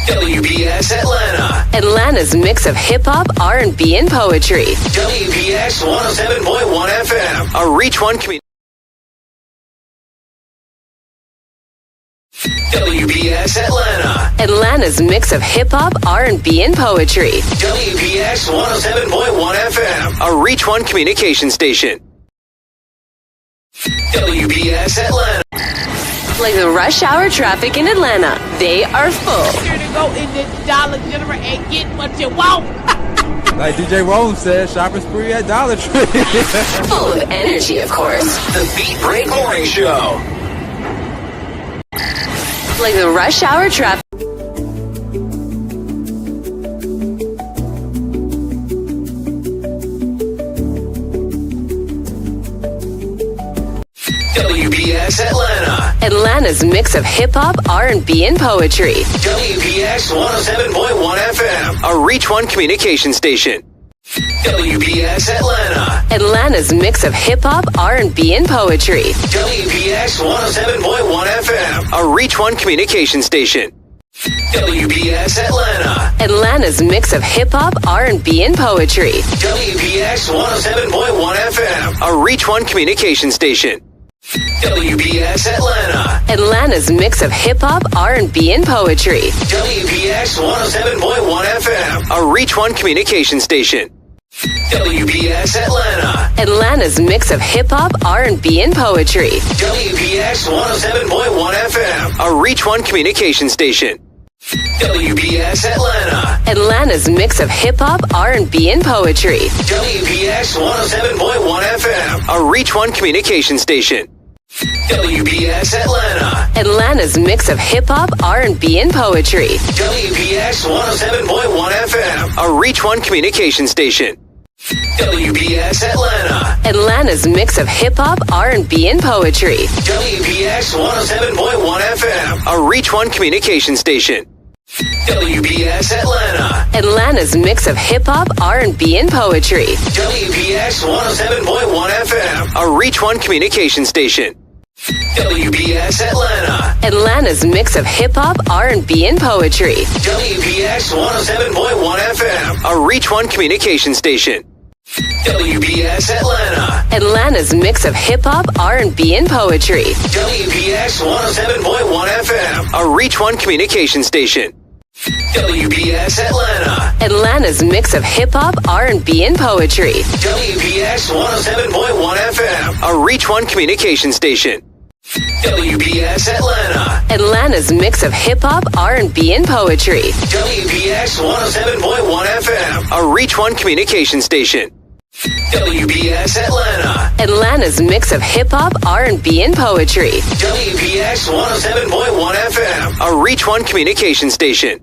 WBS Atlanta. Atlanta's mix of hip-hop, R&B, and poetry. WBS 107.1 FM. A Reach One community. WBS Atlanta. Atlanta's mix of hip-hop, R&B, and poetry. WBS 107.1 FM. A Reach One communication station. WBS Atlanta. Like the rush hour traffic in Atlanta, they are full. Here to go in this Dollar General and get what you want. Like DJ Rome said, shopping spree at Dollar Tree. Full of energy, of course. The Beat Break Morning Show. Like the rush hour traffic. WBS Atlanta. Atlanta's mix of hip-hop, R&B, and poetry. WBS 107.1 FM. A Reach One communication station. WBS Atlanta. Atlanta's mix of hip-hop, R&B, and poetry. WBS 107.1 FM. A Reach One communication station. WBS Atlanta. Atlanta's mix of hip-hop, R&B, and poetry. WBS 107.1 FM. A Reach One communication station. WBS Atlanta. Atlanta's mix of hip-hop, R&B, and poetry. WBS 107.1 FM. A Reach One communication station. WBS Atlanta. Atlanta's mix of hip-hop, R&B, and poetry. WBS 107.1 FM. A Reach One communication station. WBS Atlanta. Atlanta's mix of hip-hop, R&B, and poetry. WBS 107.1 FM. A Reach One communication station. WBS Atlanta. Atlanta's mix of hip-hop, R&B, and poetry. WBS 107.1 FM. A Reach One communication station. WBS Atlanta. Atlanta's mix of hip-hop, R&B, and poetry. WBS 107.1 FM. A Reach One communication station. WBS Atlanta. Atlanta's mix of hip-hop, R&B, and poetry. WBS 107.1 FM. A Reach One communication station. WBS Atlanta. Atlanta's mix of hip-hop, R&B, and poetry. WBS 107.1 FM. A Reach One communication station. WBS Atlanta. Atlanta's mix of hip-hop, R&B, and poetry. WBS 107.1 FM. A Reach One communication station. WBS Atlanta. Atlanta's mix of hip-hop, R&B, and poetry. WBS 107.1 FM. A Reach One communication station. WBS Atlanta. Atlanta's mix of hip-hop, R&B, and poetry. WBS 107.1 FM. A Reach One communication station. WBS Atlanta. Atlanta's mix of hip-hop, R&B, and poetry. WBS 107.1 FM. A Reach One communication station. WBS Atlanta. Atlanta's mix of hip-hop, R&B, and poetry. WBS 107.1 FM. A Reach One communication station.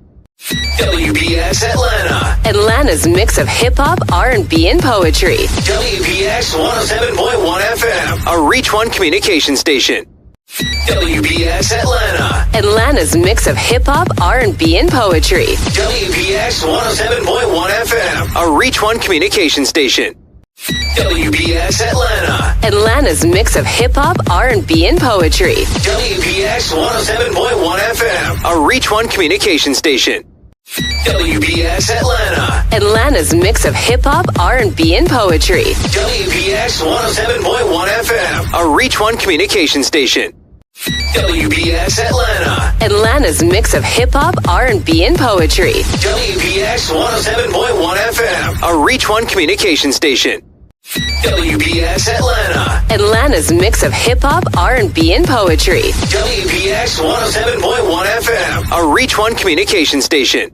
WBS Atlanta. Atlanta's mix of hip-hop, R&B, and poetry. WBS 107.1 FM. A Reach One communication station. WBS Atlanta. Atlanta's mix of hip-hop, R&B, and poetry. WBS 107.1 FM. A Reach One communication station. WBS Atlanta. Atlanta's mix of hip-hop, R&B, and poetry. WBS 107.1 FM. A Reach One communication station. WBS Atlanta. Atlanta's mix of hip-hop, R&B, and poetry. WBS 107.1 FM. A Reach One communication station. WBS Atlanta. Atlanta's mix of hip-hop, R&B, and poetry. WBS 107.1 FM. A Reach One communication station.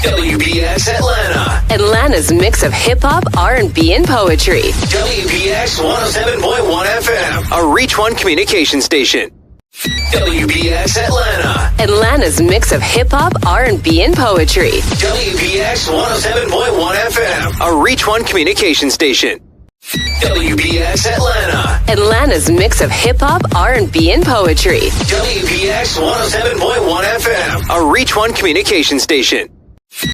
WBS Atlanta. Atlanta's mix of hip-hop, R&B, and poetry. WBS 107.1 FM. A Reach One communication station. WBS Atlanta. Atlanta's mix of hip-hop, R&B, and poetry. WBS 107.1 FM. A Reach One communication station. WBS Atlanta. Atlanta's mix of hip-hop, R&B, and poetry. WBS 107.1 FM. A Reach One communication station.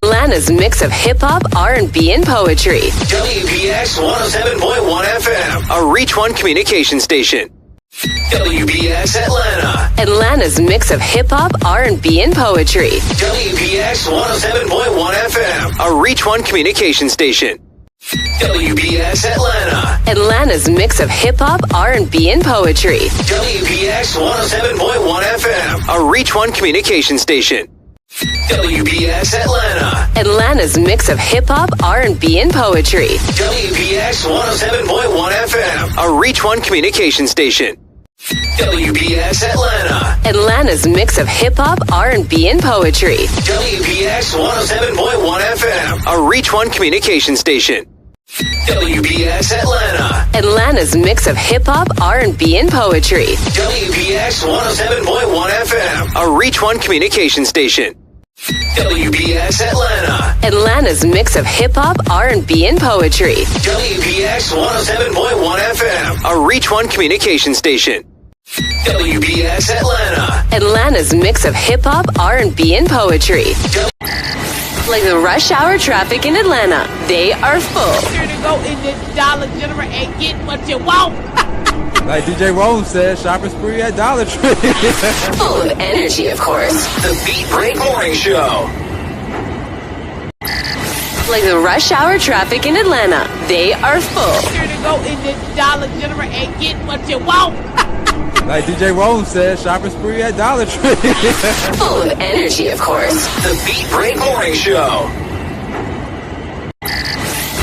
Atlanta's mix of hip-hop, R&B, and poetry. WBS 107.1 FM. A Reach One communication station. WBX Atlanta. Atlanta's mix of hip-hop, R&B, and poetry. WBX 107.1 FM. A Reach One communication station. WBX Atlanta. Atlanta's mix of hip-hop, R&B, and poetry. WBX 107.1 FM. A Reach One communication station. WBX Atlanta. Atlanta's mix of hip-hop, R&B, and poetry. WBX 107.1 FM. A Reach One communication station. WBX Atlanta. Atlanta's mix of hip-hop, R&B, and poetry. WBX 107.1 FM. A Reach One communication station. WBX Atlanta. Atlanta's mix of hip-hop, R&B, and poetry. WBX 107.1 FM. A Reach One communication station. WBX Atlanta. Atlanta's mix of hip-hop, R&B, and poetry. WBX 107.1 FM. A Reach One communication station. WBX Atlanta. Atlanta's mix of hip-hop, R&B, and poetry. Like the rush hour traffic in Atlanta, they are full. Here to go in the Dollar General and get what you want. Like DJ Rome said, shopping spree at Dollar Tree. Full of energy, of course. The Beat Break Morning Show. Like the rush hour traffic in Atlanta, they are full. Here to go in the Dollar General and get what you want. Like DJ Rome said, shopping spree at Dollar Tree. Full of energy, of course. The Beat Break Morning Show.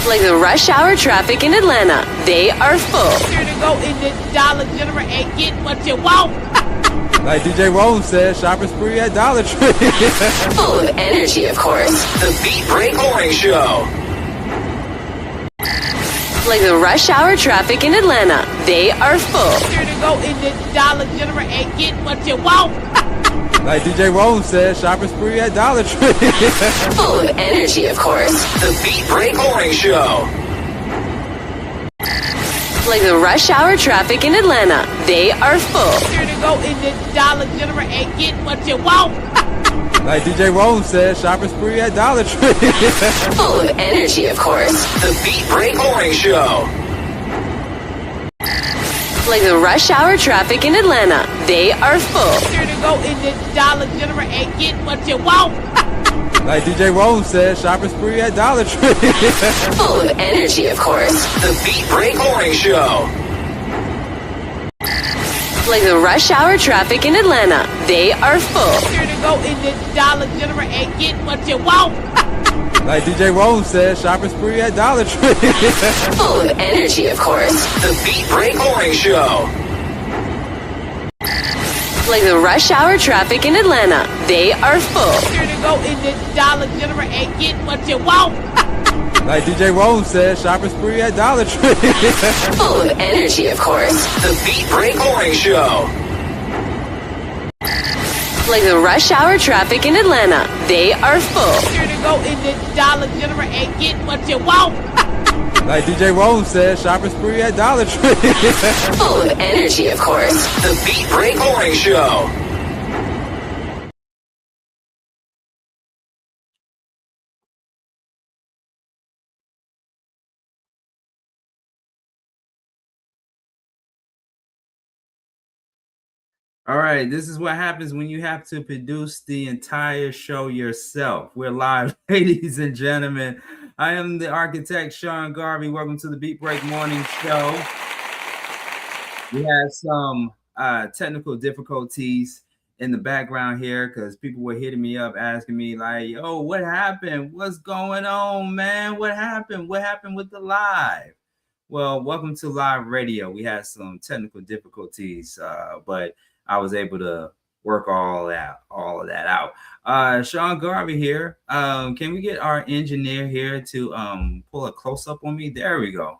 Like the rush hour traffic in Atlanta, they are full. Here to go in the Dollar General and get what you want. Like DJ Rome said, shopping spree at Dollar Tree. Full of energy, of course. The Beat Break Morning Show. Like the rush hour traffic in Atlanta, they are full. Here to go in the Dollar General and get what you want. Like DJ Rome said, shopping spree at Dollar Tree. Full of energy, of course. The Beat Break Morning Show. Like the rush hour traffic in Atlanta, they are full. Here to go in the Dollar General and get what you want. Like DJ Rome said, shopping spree at Dollar Tree. Full of energy, of course. The Beat Break Morning Show. Like the rush hour traffic in Atlanta, they are full. Here to go in the Dollar General and get what you want. Like DJ Rome said, shopping spree at Dollar Tree. Full of energy, of course. The Beat Break Morning Show. Like the rush hour traffic in Atlanta, they are full. Here to go in the Dollar General and get what you want. Like DJ Rome said, shopping spree at Dollar Tree. Full of energy, of course. The Beat Break Morning Show. Like the rush hour traffic in Atlanta, they are full. Here to go in the Dollar General and get what you want. Like DJ Rome said, shopping spree at Dollar Tree. Full of energy, of course. The Beat Break Morning Show. Like the rush hour traffic in Atlanta, they are full. Here to go in the Dollar General and get what you want. Like DJ Rome said, shopping spree at Dollar Tree. Full of energy, of course. The Beat Break Morning Show. All right, this is what happens when you have to produce the entire show yourself. We're live, ladies and gentlemen. I am the architect, Sean Garvey. Welcome to the Beat Break Morning Show. We had some technical difficulties in the background here because people were hitting me up asking me like, yo, what happened? What's going on, man? What happened? What happened with the live? Well, welcome to live radio. We had some technical difficulties, but I was able to work all of that out. Sean Garvey here. Can we get our engineer here to pull a close up on me? There we go.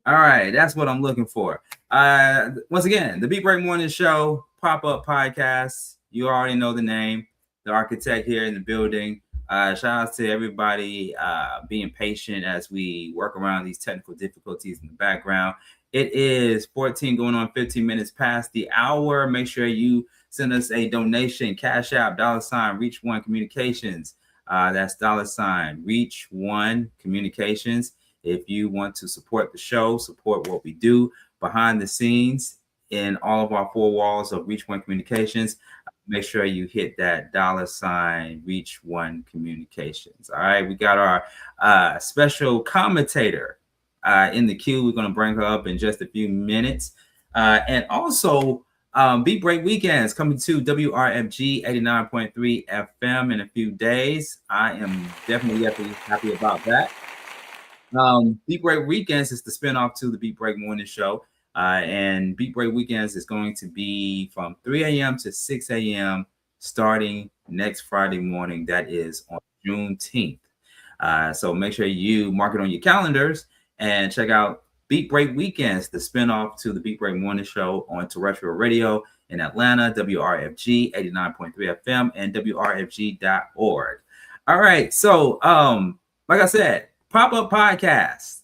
All right, that's what I'm looking for. Once again, the Beat Break Morning Show pop-up podcast. You already know the name. The architect here in the building. Shout out to everybody being patient as we work around these technical difficulties in the background. It is 14 going on 15 minutes past the hour. Make sure you send us a donation, Cash App, $ Reach One Communications. That's $ Reach One Communications. If you want to support the show, support what we do behind the scenes in all of our four walls of Reach One Communications, make sure you hit that $ Reach One Communications. All right, we got our special commentator in the queue. We're going to bring her up in just a few minutes. And also, Beat Break Weekends coming to WRFG 89.3 FM in a few days. I am definitely happy about that. Beat Break Weekends is the spinoff to the Beat Break Morning Show. And Beat Break Weekends is going to be from 3 a.m. to 6 a.m. starting next Friday morning. That is on Juneteenth. So make sure you mark it on your calendars and check out Beat Break Weekends, the spinoff to the Beat Break Morning Show on terrestrial radio in Atlanta, WRFG 89.3 FM and WRFG.org. All right. So, like I said, pop-up podcast.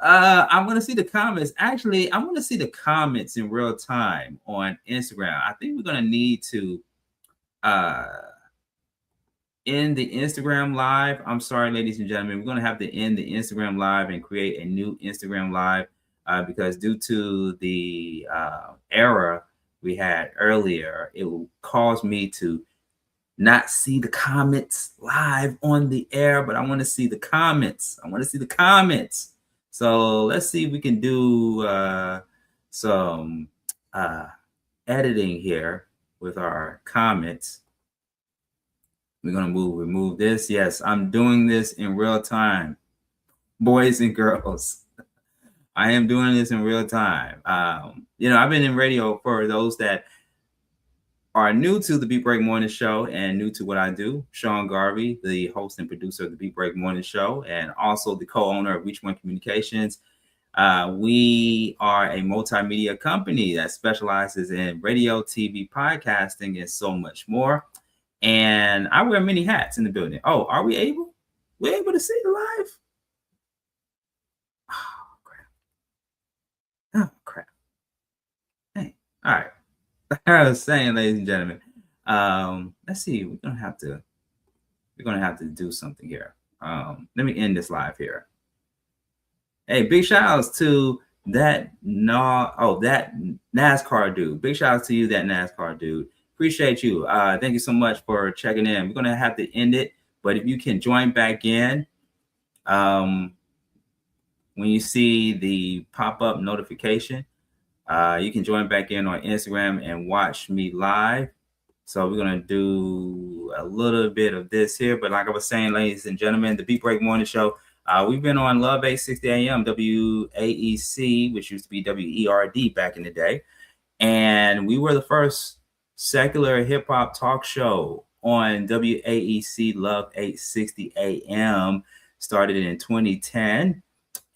I want to see the comments. Actually, I want to see the comments in real time on Instagram. I think we're going to need to end the Instagram live. I'm sorry, ladies and gentlemen. We're going to have to end the Instagram live and create a new Instagram live because due to the error we had earlier, it will cause me to not see the comments live on the air, but I want to see the comments. So let's see if we can do some editing here with our comments. We're going to remove this. Yes, I'm doing this in real time, boys and girls. I am doing this in real time. I've been in radio for those that are new to the Beat Break Morning Show and new to what I do. Sean Garvey, the host and producer of the Beat Break Morning Show, and also the co-owner of Reach One Communications. We are a multimedia company that specializes in radio, TV, podcasting, and so much more. And I wear many hats in the building. Oh, are we able? We're able to see it live? Oh, crap. Hey, all right. I was saying, ladies and gentlemen, let's see. We're gonna have to do something here. Let me end this live here. Hey, big shout outs to that NASCAR dude. Big shout outs to you, that NASCAR dude. Appreciate you. Thank you so much for checking in. We're gonna have to end it, but if you can join back in, when you see the pop-up notification. You can join back in on Instagram and watch me live. So we're going to do a little bit of this here. But like I was saying, ladies and gentlemen, the Beat Break Morning Show, we've been on Love 860 AM, WAEC, which used to be WERD back in the day. And we were the first secular hip-hop talk show on WAEC Love 860 AM, started in 2010.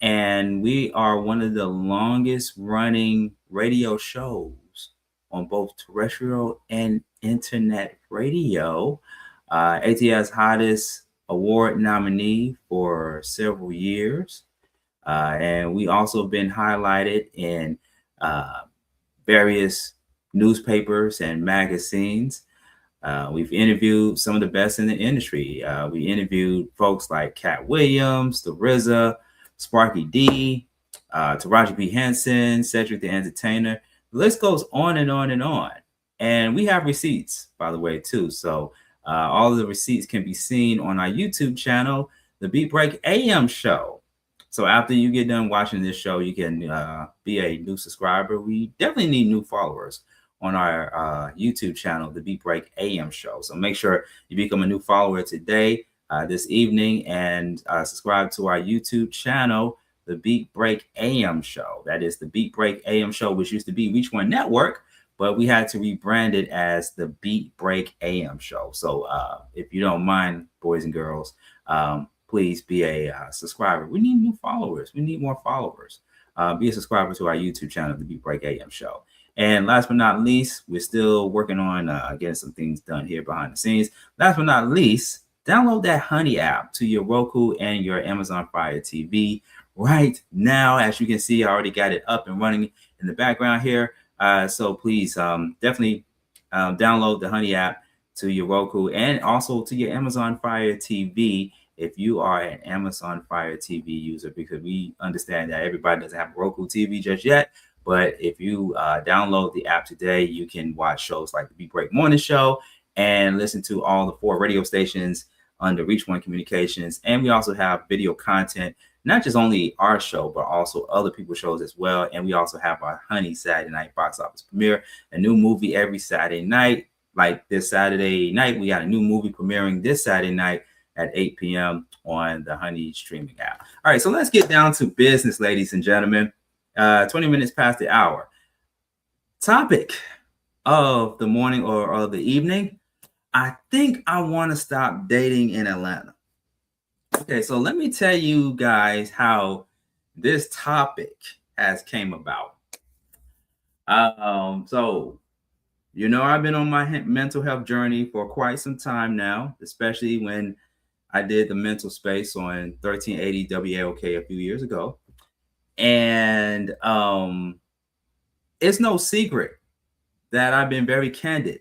And we are one of the longest running radio shows on both terrestrial and internet radio. ATL's hottest award nominee for several years. And we also been highlighted in various newspapers and magazines. We've interviewed some of the best in the industry. We interviewed folks like Cat Williams, the RZA, Sparky D, Taraji P. Henson, Cedric the Entertainer. The list goes on and on and on. And we have receipts, by the way, too. So all of the receipts can be seen on our YouTube channel, the Beat Break AM Show. So after you get done watching this show, you can be a new subscriber. We definitely need new followers on our YouTube channel, the Beat Break AM Show. So make sure you become a new follower today, this evening, and subscribe to our YouTube channel, the Beat Break AM Show. That is the Beat Break AM Show, which used to be Reach One Network, but we had to rebrand it as the Beat Break AM Show. So if you don't mind, boys and girls, please be a subscriber. We need new followers. We need more followers. Be a subscriber to our YouTube channel, the Beat Break AM Show. And last but not least, we're still working on getting some things done here behind the scenes. Last but not least, download that Honey app to your Roku and your Amazon Fire TV right now. As you can see, I already got it up and running in the background here. So please definitely download the Honey app to your Roku and also to your Amazon Fire TV. if you are an Amazon Fire TV user, because we understand that everybody doesn't have a Roku TV just yet. But if you download the app today, you can watch shows like the Beat Break Morning Show and listen to all the 4 radio stations under Reach One Communications. And we also have video content, not just only our show, but also other people's shows as well. And we also have our Honey Saturday Night Box Office Premiere, a new movie every Saturday night. Like this Saturday night, we got a new movie premiering this Saturday night at 8 p.m. on the Honey streaming app. All right, so let's get down to business, ladies and gentlemen. 20 minutes past the hour. Topic of the morning or of the evening. I think I want to stop dating in Atlanta. Okay, so let me tell you guys how this topic has came about. So, you know, I've been on my mental health journey for quite some time now, especially when I did the mental space on 1380 WAOK a few years ago. And it's no secret that I've been very candid,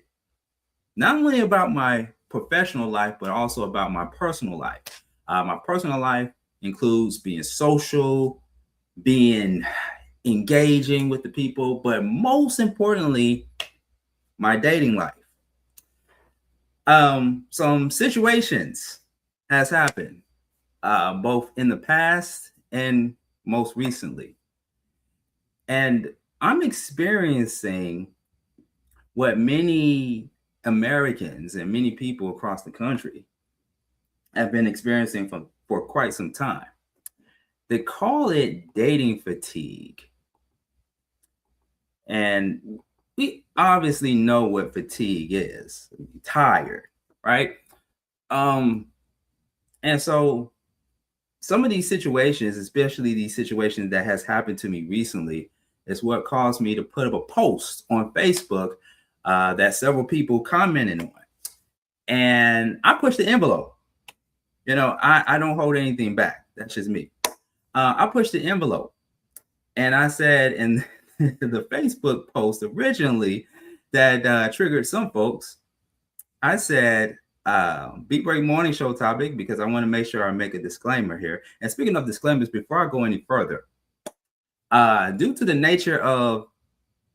not only about my professional life, but also about my personal life. My personal life includes being social, being engaging with the people, but most importantly, my dating life. Some situations has happened, both in the past and most recently. And I'm experiencing what many Americans and many people across the country have been experiencing for quite some time. They call it dating fatigue. And we obviously know what fatigue is. Tired, right? And so some of these situations, especially these situations that has happened to me recently, is what caused me to put up a post on Facebook that several people commented on. And I pushed the envelope. You know, I don't hold anything back. That's just me. I pushed the envelope. And I said in the Facebook post originally that triggered some folks, I said, Beat Break Morning Show topic, because I want to make sure I make a disclaimer here. And speaking of disclaimers, before I go any further, due to the nature of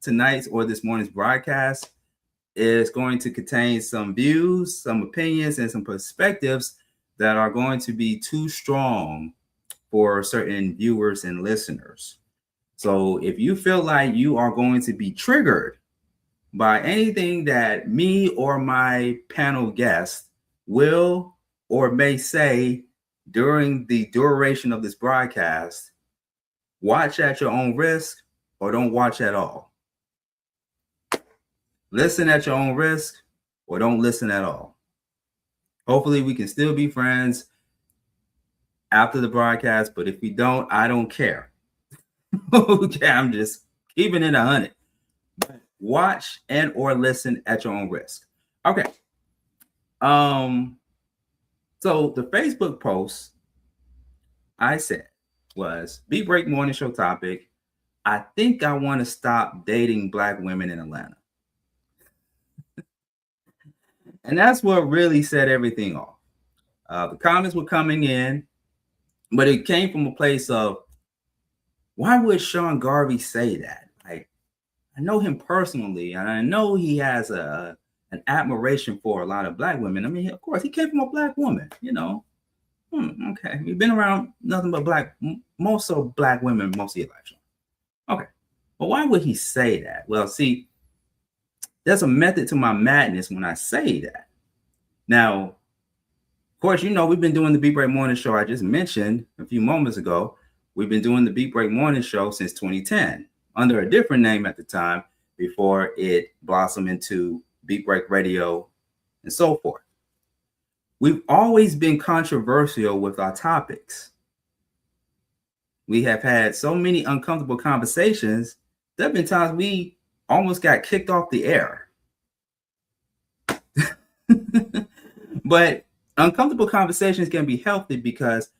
tonight's or this morning's broadcast, is going to contain some views, some opinions, and some perspectives that are going to be too strong for certain viewers and listeners. So if you feel like you are going to be triggered by anything that me or my panel guest will or may say during the duration of this broadcast, watch at your own risk or don't watch at all. Listen at your own risk or don't listen at all. Hopefully we can still be friends after the broadcast, but if we don't, I don't care. Okay, I'm just keeping it 100. Watch and or listen at your own risk. Okay. So the Facebook post I said was Beat Break Morning Show topic. I think I want to stop dating Black women in Atlanta. And that's what really set everything off. The comments were coming in, but it came from a place of, why would Sean Garvey say that? Like, I know him personally, and I know he has an admiration for a lot of Black women. I mean, of course, he came from a Black woman, you know. Okay, you've been around nothing but most of Black women most of your life. Okay, but why would he say that? Well, see, there's a method to my madness when I say that. Now, of course, you know, we've been doing the Beat Break Morning Show I just mentioned a few moments ago. We've been doing the Beat Break Morning Show since 2010 under a different name at the time before it blossomed into Beat Break Radio and so forth. We've always been controversial with our topics. We have had so many uncomfortable conversations. There have been times we almost got kicked off the air. But uncomfortable conversations can be healthy because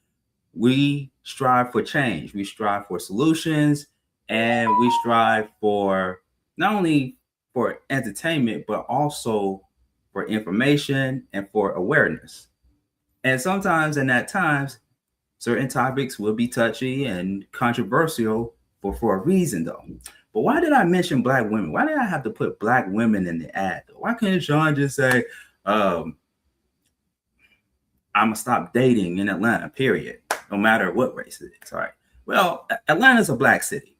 we strive for change. We strive for solutions, and we strive for not only for entertainment, but also for information and for awareness. And sometimes and at times, certain topics will be touchy and controversial for a reason, though. But why did I mention Black women? Why did I have to put Black women in the ad? Why couldn't Sean just say, I'm going to stop dating in Atlanta, period, no matter what race it is? All right. Well, Atlanta's a Black city.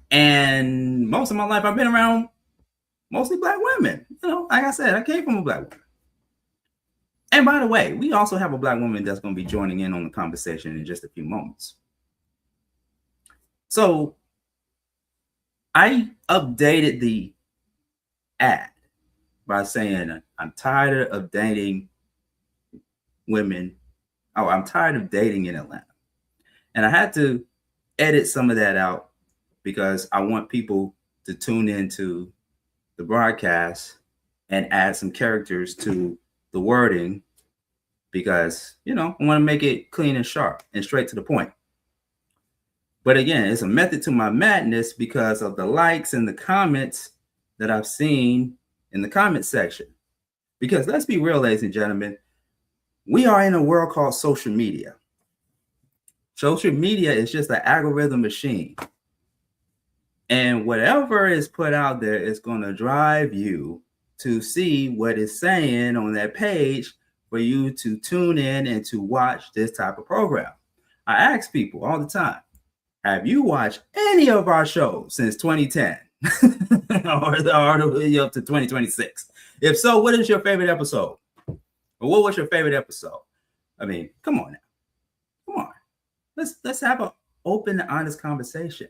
And most of my life, I've been around mostly Black women. You know, like I said, I came from a Black woman. And by the way, we also have a Black woman that's going to be joining in on the conversation in just a few moments. So I updated the ad by saying, I'm tired of dating women. Oh, I'm tired of dating in Atlanta. And I had to edit some of that out because I want people to tune into the broadcast and add some characters to the wording because, you know, I want to make it clean and sharp and straight to the point. But again, it's a method to my madness because of the likes and the comments that I've seen in the comment section. Because let's be real, ladies and gentlemen, we are in a world called social media. Social media is just an algorithm machine. And whatever is put out there is going to drive you to see what it's saying on that page for you to tune in and to watch this type of program. I ask people all the time, have you watched any of our shows since 2010 or the way up to 2026? If so, what is your favorite episode? Or what was your favorite episode? I mean, come on now. Come on. Let's have an open and honest conversation.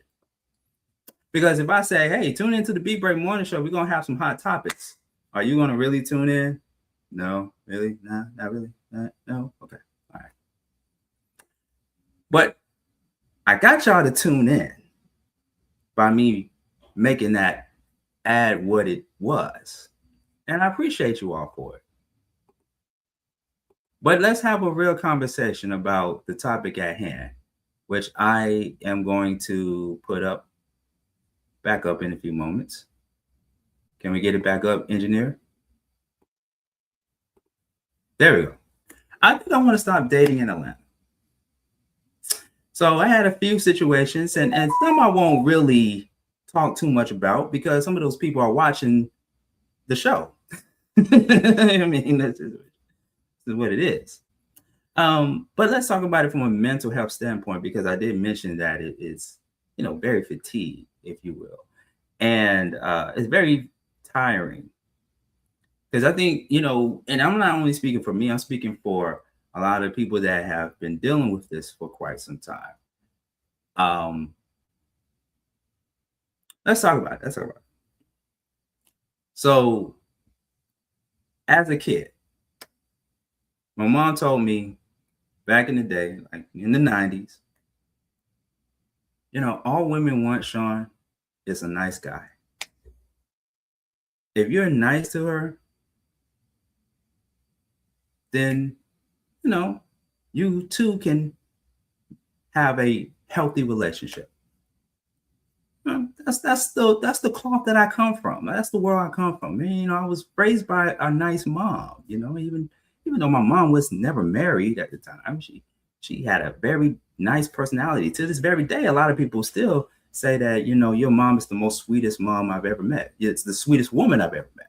Because if I say, hey, tune into the Beat Break Morning Show, we're going to have some hot topics. Are you going to really tune in? No, really? Nah, not really? No? Okay. All right. But I got y'all to tune in by me making that ad what it was. And I appreciate you all for it. But let's have a real conversation about the topic at hand, which I am going to put up back up in a few moments. Can we get it back up, engineer? There we go. I think I want to stop dating in Atlanta. So I had a few situations, and some I won't really talk too much about because some of those people are watching the show. I mean, this is what it is. But let's talk about it from a mental health standpoint because I did mention that it is, you know, very fatigued, if you will, and it's very tiring. Because I think, you know, and I'm not only speaking for me, I'm speaking for a lot of people that have been dealing with this for quite some time. Let's talk about it. So, as a kid, my mom told me back in the day, like in the 90s, you know, all women want, Sean, is a nice guy. If you're nice to her, then, you know, you too can have a healthy relationship. That's the cloth that I come from. That's the world I come from. You know, I was raised by a nice mom. You know, even though my mom was never married at the time, she had a very nice personality. To this very day, a lot of people still say that, you know, your mom is the most sweetest mom I've ever met. It's the sweetest woman I've ever met.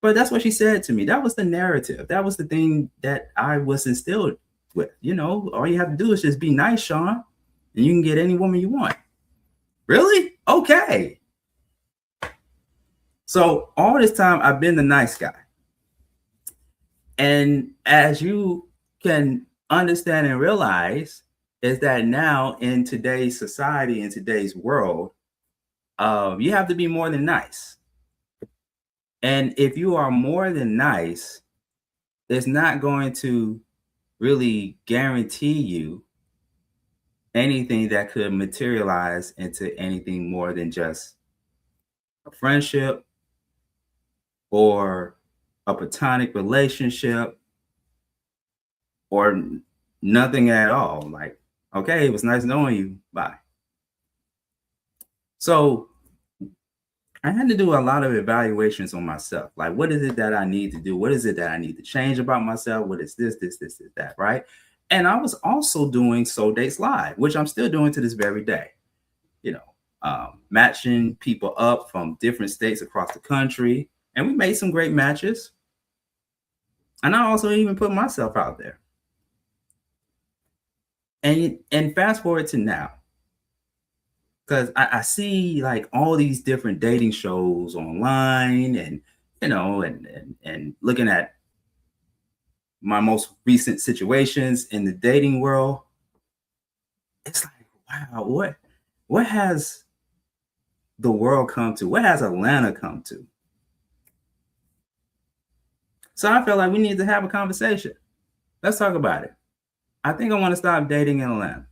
But that's what she said to me. That was the narrative. That was the thing that I was instilled with. You know, all you have to do is just be nice, Sean, and you can get any woman you want. Really? Okay. So all this time, I've been the nice guy. And as you can understand and realize, is that now in today's society, in today's world, you have to be more than nice. And if you are more than nice, it's not going to really guarantee you anything that could materialize into anything more than just a friendship or a platonic relationship or nothing at all. Like, okay, it was nice knowing you. Bye. So I had to do a lot of evaluations on myself. Like, what is it that I need to do? What is it that I need to change about myself? What is this, that, right? And I was also doing Soul Dates Live, which I'm still doing to this very day. Matching people up from different states across the country. And we made some great matches. And I also even put myself out there. And fast forward to now. Because I see like all these different dating shows online and, and looking at my most recent situations in the dating world. It's like, wow, what has the world come to? What has Atlanta come to? So I feel like we need to have a conversation. Let's talk about it. I think I want to stop dating in Atlanta.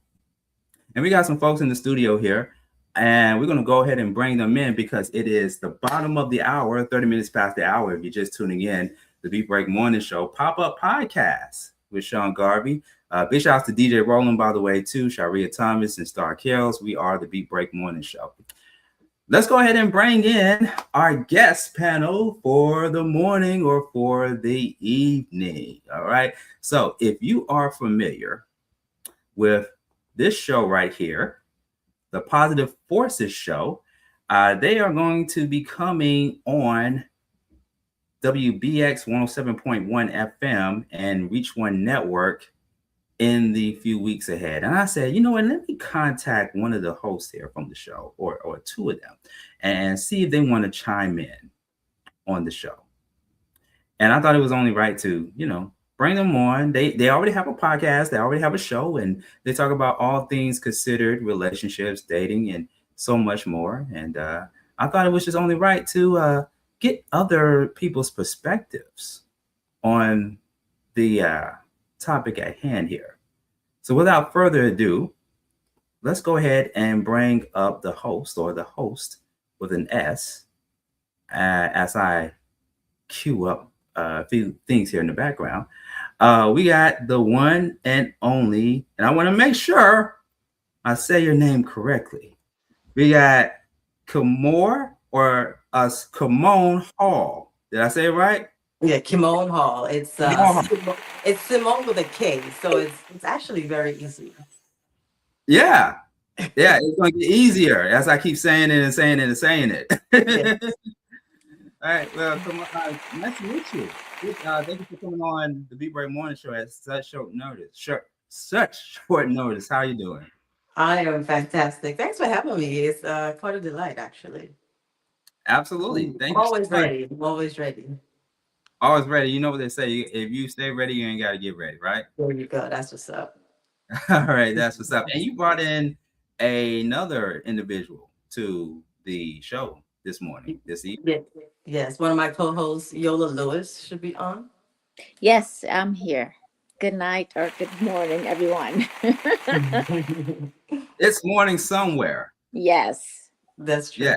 And we got some folks in the studio here. And we're going to go ahead and bring them in because it is the bottom of the hour, 30 minutes past the hour. If you're just tuning in, the Beat Break Morning Show pop-up podcast with Sean Garvey. Big shout out to DJ Roland, by the way, too. Sharia Thomas and Star Kells. We are the Beat Break Morning Show. Let's go ahead and bring in our guest panel for the morning or for the evening. All right. So if you are familiar with this show right here, the Positive Forces Show, they are going to be coming on WBX 107.1 FM and Reach One Network in the few weeks ahead. And I said, you know what, let me contact one of the hosts here from the show or two of them and see if they want to chime in on the show. And I thought it was only right to, bring them on. They already have a podcast. They already have a show, and they talk about all things considered, relationships, dating, and so much more. And I thought it was just only right to get other people's perspectives on the topic at hand here. So without further ado, let's go ahead and bring up the host or the host with an S as I queue up a few things here in the background. We got the one and only, and I want to make sure I say your name correctly. We got Kimore Kimone Hall. Did I say it right? Yeah, Kimone Hall. It's Simone with a K, so it's actually very easy. Yeah, it's going to get easier as I keep saying it and saying it and saying it. Yes. All right, well, nice to meet you. Thank you for coming on the Beat Break Morning Show at such short notice. Such short notice. How you doing? I am fantastic. Thanks for having me. It's quite a delight, actually. Absolutely. Thank you. Always ready. Always ready. Always ready. You know what they say. If you stay ready, you ain't got to get ready, right? There you go. That's what's up. All right, that's what's up. And you brought in another individual to the show this evening. Yes, one of my co-hosts, Yola Lewis, should be on. Yes, I'm here. Good night or good morning, everyone. It's morning somewhere. Yes. That's true. Yeah.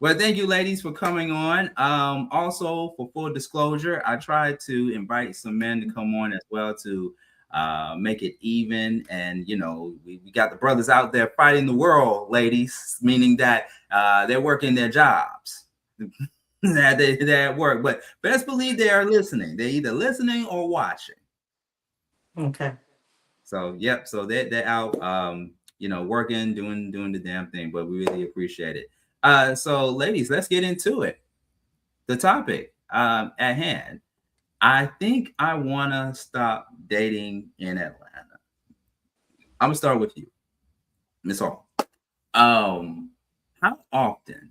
Well, thank you, ladies, for coming on. Also, for full disclosure, I tried to invite some men to come on as well to make it even. And, we got the brothers out there fighting the world, ladies, meaning that they're working their jobs. They're at work. But best believe they are listening. They're either listening or watching. Okay. So, yep. So they're out, working, doing the damn thing. But we really appreciate it. So, ladies, let's get into it. The topic at hand. I think I want to stop dating in Atlanta. I'm going to start with you, Ms. Hall. How often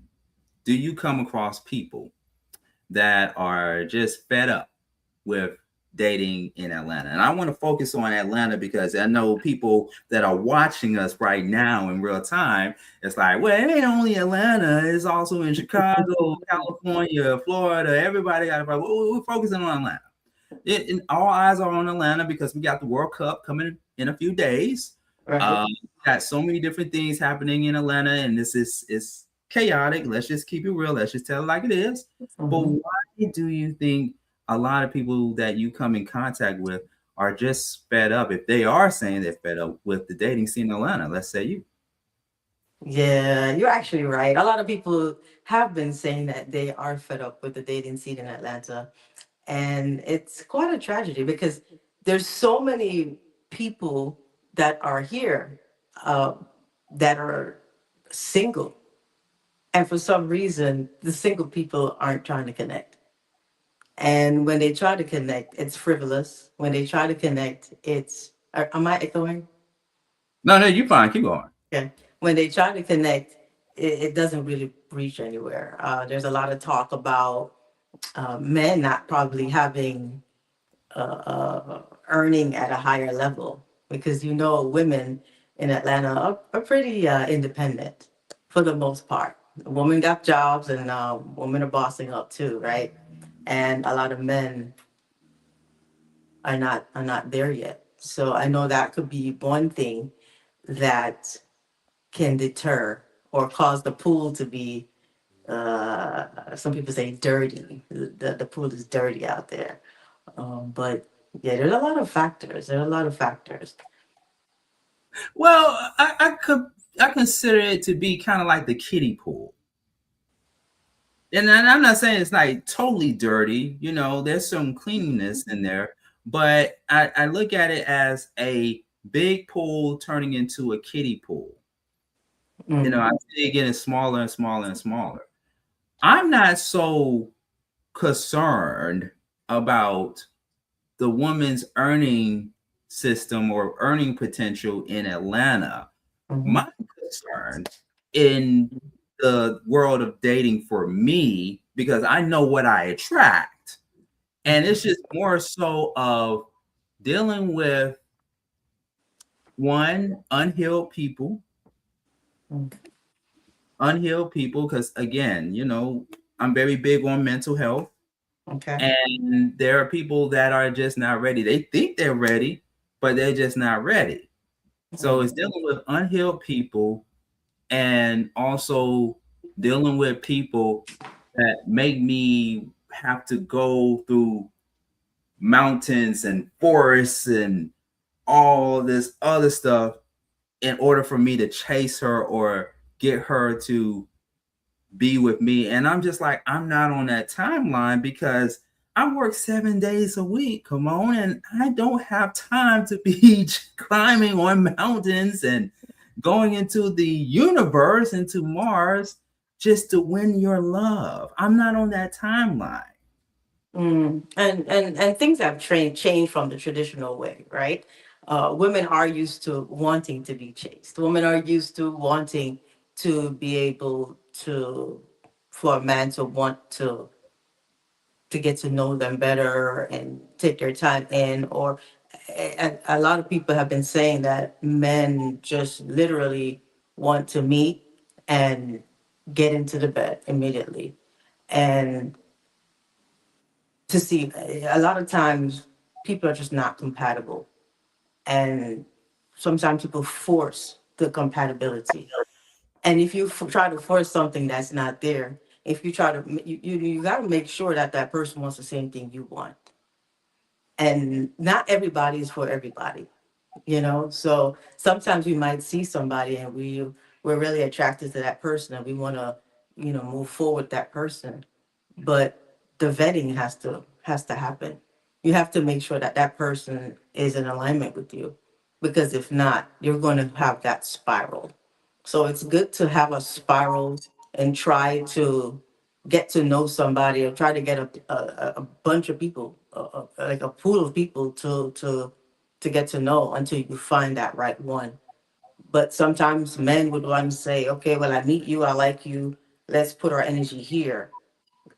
do you come across people that are just fed up with dating in Atlanta? And I want to focus on Atlanta because I know people that are watching us right now in real time. It's like, well, it ain't only Atlanta. It's also in Chicago, California, Florida. Everybody got a problem. We're focusing on Atlanta. All eyes are on Atlanta because we got the World Cup coming in a few days. Right. Got so many different things happening in Atlanta, and it's chaotic. Let's just keep it real. Let's just tell it like it is. Mm-hmm. But why do you think a lot of people that you come in contact with are just fed up? If they are saying they're fed up with the dating scene in Atlanta, let's say you. Yeah, you're actually right. A lot of people have been saying that they are fed up with the dating scene in Atlanta. And it's quite a tragedy because there's so many people that are here uh, that are single. And for some reason, the single people aren't trying to connect. And when they try to connect, it's frivolous. When they try to connect, am I echoing? No, no, you fine. Keep going. Okay. When they try to connect, it doesn't really reach anywhere. There's a lot of talk about men not probably having earning at a higher level because women in Atlanta are pretty independent for the most part. Women got jobs and women are bossing up too, right? And a lot of men are not there yet. So I know that could be one thing that can deter or cause the pool to be some people say dirty. The pool is dirty out there. But yeah, there's a lot of factors. There are a lot of factors. Well, I consider it to be kind of like the kiddie pool. And I'm not saying it's like totally dirty, there's some cleanliness in there, but I look at it as a big pool turning into a kiddie pool. I see it getting smaller and smaller and smaller. I'm not so concerned about the woman's earning system or earning potential in Atlanta. My concern in the world of dating for me, because I know what I attract, and it's just more so of dealing with one, unhealed people, because again, I'm very big on mental health. Okay. And there are people that are just not ready. They think they're ready, but they're just not ready. So it's dealing with unhealed people and also dealing with people that make me have to go through mountains and forests and all this other stuff in order for me to chase her or get her to be with me. And I'm just like, I'm not on that timeline because I work 7 days a week. Come on. And I don't have time to be climbing on mountains and going into the universe, into Mars, just to win your love. I'm not on that timeline. And things have changed from the traditional way, right? Women are used to wanting to be chased. Women are used to wanting to be able to, for a man to want to get to know them better and take their time in. Or a lot of people have been saying that men just literally want to meet and get into the bed immediately. And to see a lot of times people are just not compatible. And sometimes people force the compatibility. And if you try to force something that's not there, if you try to, you got to make sure that that person wants the same thing you want. And not everybody is for everybody, So sometimes we might see somebody and we're really attracted to that person and we want to, move forward with that person. But the vetting has to happen. You have to make sure that that person is in alignment with you, because if not, you're going to have that spiral. So it's good to have a spiral and try to get to know somebody or try to get a bunch of people, like a pool of people to get to know until you find that right one. But sometimes men would want to say, okay, well, I meet you, I like you, let's put our energy here.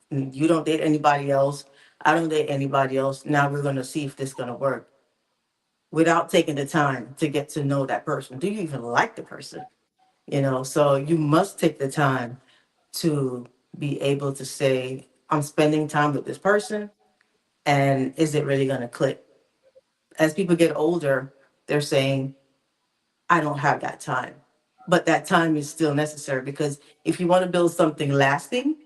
You don't date anybody else, I don't date anybody else. Now we're going to see if this is going to work, without taking the time to get to know that person. Do you even like the person? So you must take the time to be able to say, I'm spending time with this person, and is it really going to click? As people get older, they're saying, I don't have that time. But that time is still necessary, because if you want to build something lasting,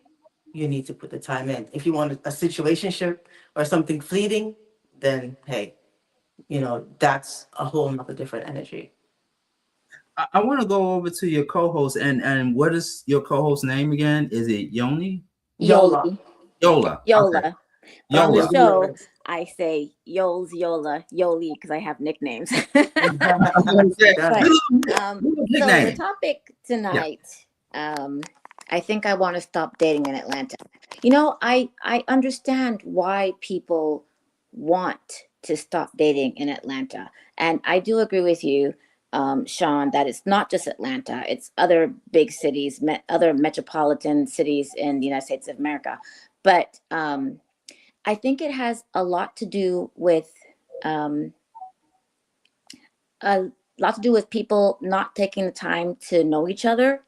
you need to put the time in. If you want a situationship or something fleeting, then hey, that's a whole nother different energy. I want to go over to your co-host, and what is your co-host name again? Is it Yoni? Yola. Yoli. Yola. Yola. Okay. But on the Yola. show, I say Yols, Yola, Yoli, because I have nicknames. But so the Nickname. topic tonight, I think I want to stop dating in Atlanta. You know, I understand why people want to stop dating in Atlanta, and I do agree with you, Sean, that it's not just Atlanta; it's other big cities, other metropolitan cities in the United States of America. But I think it has a lot to do with um, a lot to do with people not taking the time to know each other.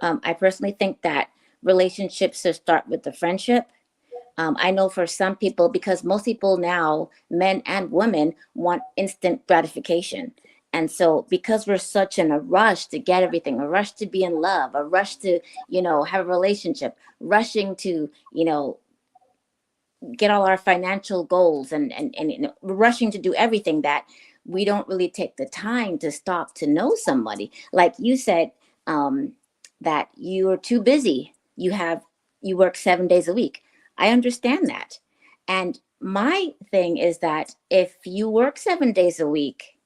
I personally think that relationships should start with the friendship. I know for some people, because most people now, men and women, want instant gratification. And so, because we're such in a rush to get everything, a rush to be in love, a rush to, have a relationship, rushing to, get all our financial goals and rushing to do everything, that we don't really take the time to stop to know somebody. Like you said, that you are too busy. You work 7 days a week. I understand that. And my thing is that if you work 7 days a week,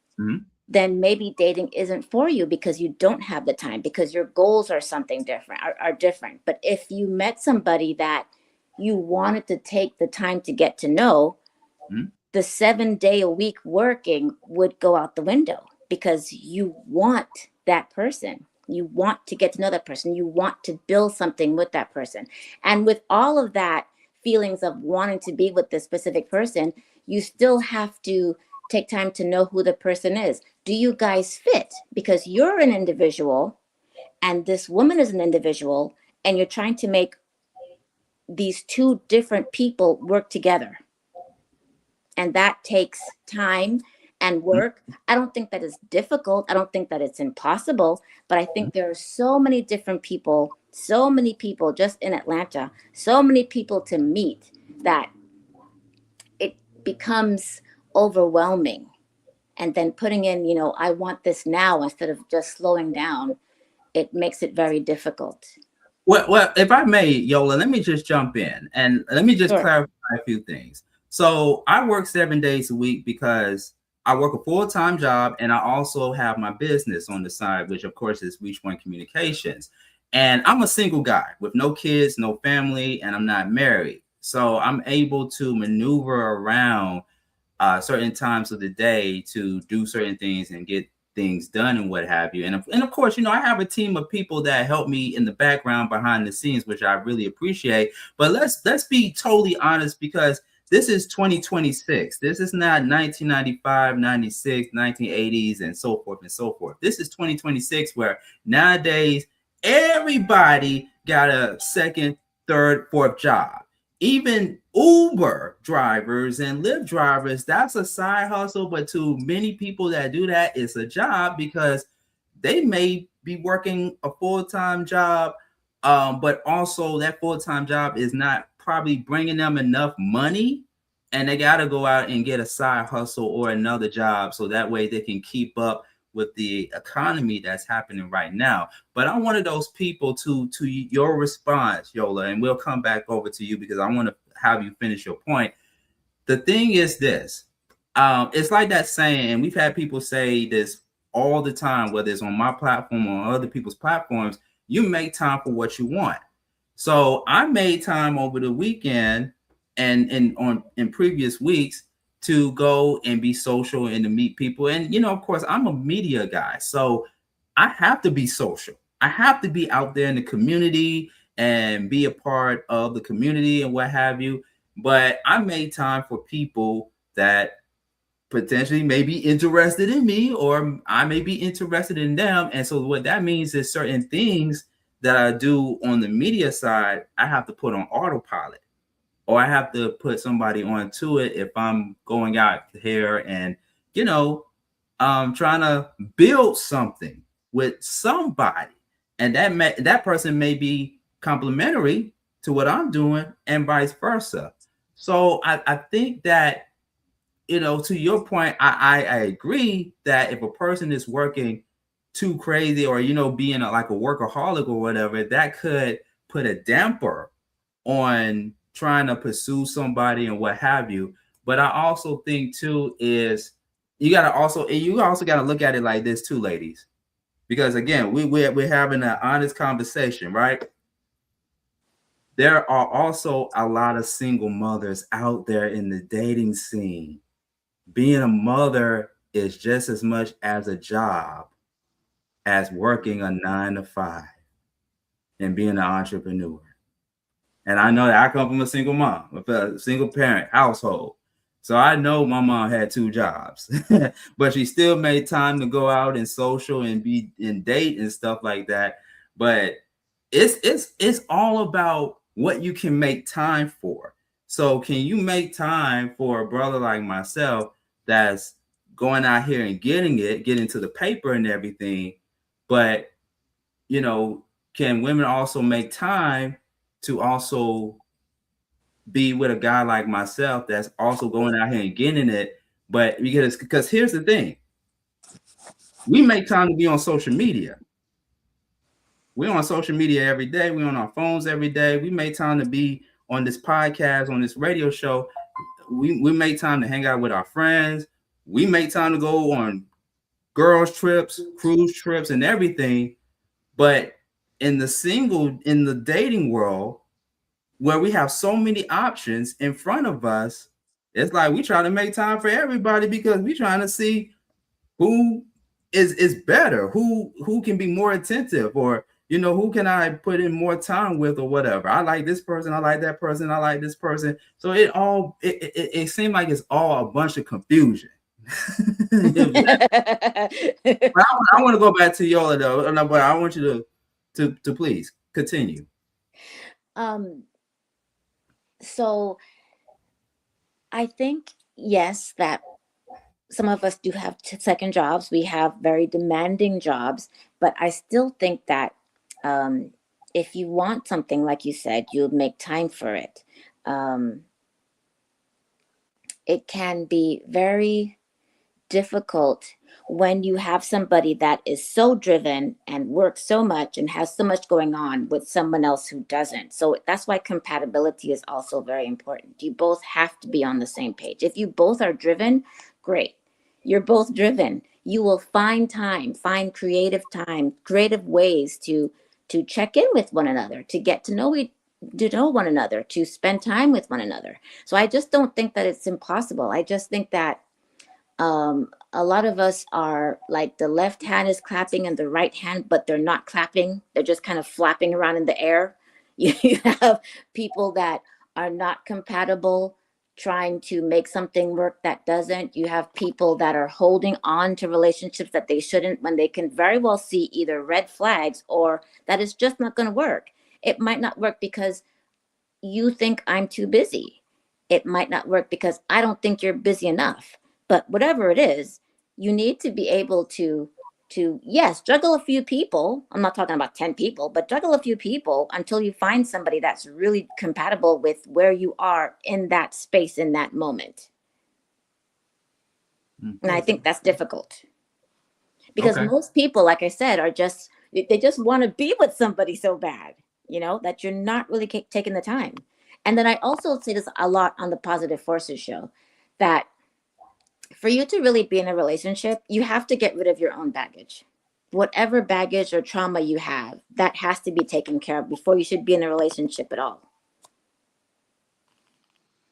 then maybe dating isn't for you because you don't have the time, because your goals are something different, are different. But if you met somebody that you wanted to take the time to get to know, the 7 day a week working would go out the window, because you want that person. You want to get to know that person. You want to build something with that person. And with all of that feelings of wanting to be with this specific person, you still have to take time to know who the person is. Do you guys fit? Because you're an individual and this woman is an individual, and you're trying to make these two different people work together. And that takes time and work. I don't think that is difficult. I don't think that it's impossible, but I think there are so many different people, so many people just in Atlanta, so many people to meet, that it becomes overwhelming. And then putting in, I want this now instead of just slowing down, it makes it very difficult. Well, if I may, Yola, let me just jump in and let me just Sure. clarify a few things. So I work 7 days a week because I work a full-time job, and I also have my business on the side, which of course is Reach One Communications. And I'm a single guy with no kids, no family, and I'm not married. So I'm able to maneuver around certain times of the day to do certain things and get things done and what have you. And of course, I have a team of people that help me in the background behind the scenes, which I really appreciate. But let's be totally honest, because this is 2026. This is not 1995, 96, 1980s, and so forth and so forth. This is 2026, where nowadays everybody got a second, third, fourth job. Even Uber drivers and Lyft drivers, that's a side hustle. But to many people that do that, it's a job, because they may be working a full-time job, but also that full-time job is not probably bringing them enough money, and they got to go out and get a side hustle or another job so that way they can keep up with the economy that's happening right now. But I'm one of those people, to your response, Yola, and we'll come back over to you because I want to have you finish your point. The thing is this, it's like that saying, and we've had people say this all the time, whether it's on my platform or on other people's platforms, you make time for what you want. So I made time over the weekend and in previous weeks to go and be social and to meet people. And, of course, I'm a media guy, so I have to be social. I have to be out there in the community and be a part of the community and what have you. But I made time for people that potentially may be interested in me, or I may be interested in them. And so what that means is certain things that I do on the media side, I have to put on autopilot, or I have to put somebody onto it if I'm going out here and, trying to build something with somebody. And that person may be complementary to what I'm doing and vice versa. So I think that, to your point, I agree that if a person is working too crazy, or being like a workaholic or whatever, that could put a damper on trying to pursue somebody and what have you. But I also think too is you also got to look at it like this too, ladies, because again, we're having an honest conversation, right? There are also a lot of single mothers out there in the dating scene. Being a mother is just as much as a job as working a 9 to 5 and being an entrepreneur. And I know that I come from a single mom, a single parent household. So I know my mom had 2 jobs, but she still made time to go out and social and be in date and stuff like that. But it's all about what you can make time for. So can you make time for a brother like myself that's going out here and getting to the paper and everything? But can women also make time to also be with a guy like myself that's also going out here and getting it? But because here's the thing, we make time to be on social media. We're on social media every day. We're on our phones every day. We make time to be on this podcast, on this radio show. We make time to hang out with our friends. We make time to go on girls trips, cruise trips, and everything. But in the dating world, where we have so many options in front of us, it's like we try to make time for everybody because we're trying to see who is better, who can be more attentive, or who can I put in more time with, or whatever. I like this person, I like that person, I like this person. So it seemed like it's all a bunch of confusion. But I want to go back to Yola though, but I want you to please continue. So I think, yes, that some of us do have second jobs. We have very demanding jobs, but I still think that if you want something, like you said, you'll make time for it. It can be very difficult when you have somebody that is so driven and works so much and has so much going on with someone else who doesn't. So that's why compatibility is also very important. You both have to be on the same page. If you both are driven, great. You're both driven. You will find creative ways to check in with one another, to get to know one another, to spend time with one another. So I just don't think that it's impossible. I just think that a lot of us are like, the left hand is clapping and the right hand, but they're not clapping. They're just kind of flapping around in the air. You have people that are not compatible, trying to make something work that doesn't. You have people that are holding on to relationships that they shouldn't, when they can very well see either red flags or that it's just not going to work. It might not work because you think I'm too busy. It might not work because I don't think you're busy enough. But whatever it is, you need to be able to yes, juggle a few people. I'm not talking about 10 people, but juggle a few people until you find somebody that's really compatible with where you are in that space, in that moment. Mm-hmm. And I think that's difficult because most people, like I said, they just want to be with somebody so bad, that you're not really taking the time. And then I also say this a lot on the Positive Forces show, that for you to really be in a relationship, you have to get rid of your own baggage. Whatever baggage or trauma you have, that has to be taken care of before you should be in a relationship at all.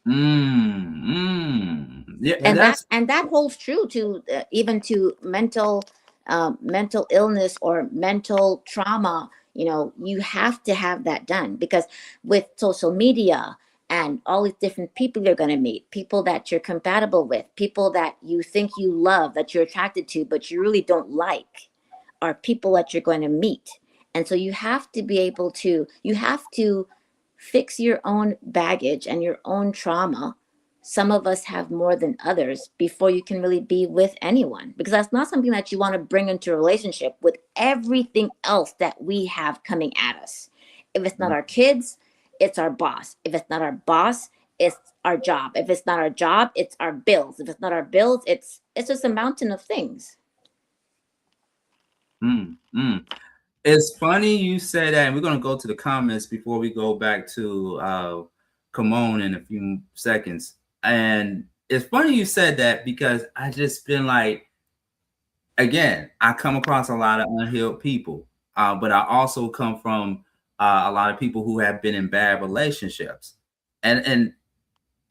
Yeah, and that holds true to even to mental illness or mental trauma. You have to have that done, because with social media and all these different people you're going to meet, people that you're compatible with, people that you think you love, that you're attracted to, but you really don't like, are people that you're going to meet. And so you have to be able to, fix your own baggage and your own trauma. Some of us have more than others before you can really be with anyone, because that's not something that you want to bring into a relationship with everything else that we have coming at us. If it's not our kids, it's our boss. If it's not our boss, it's our job. If it's not our job, it's our bills. If it's not our bills, it's just a mountain of things. It's funny you say that, and we're gonna go to the comments before we go back to Kimon in a few seconds. And it's funny you said that because I just been like, again, I come across a lot of unhealed people, but I also come from a lot of people who have been in bad relationships, and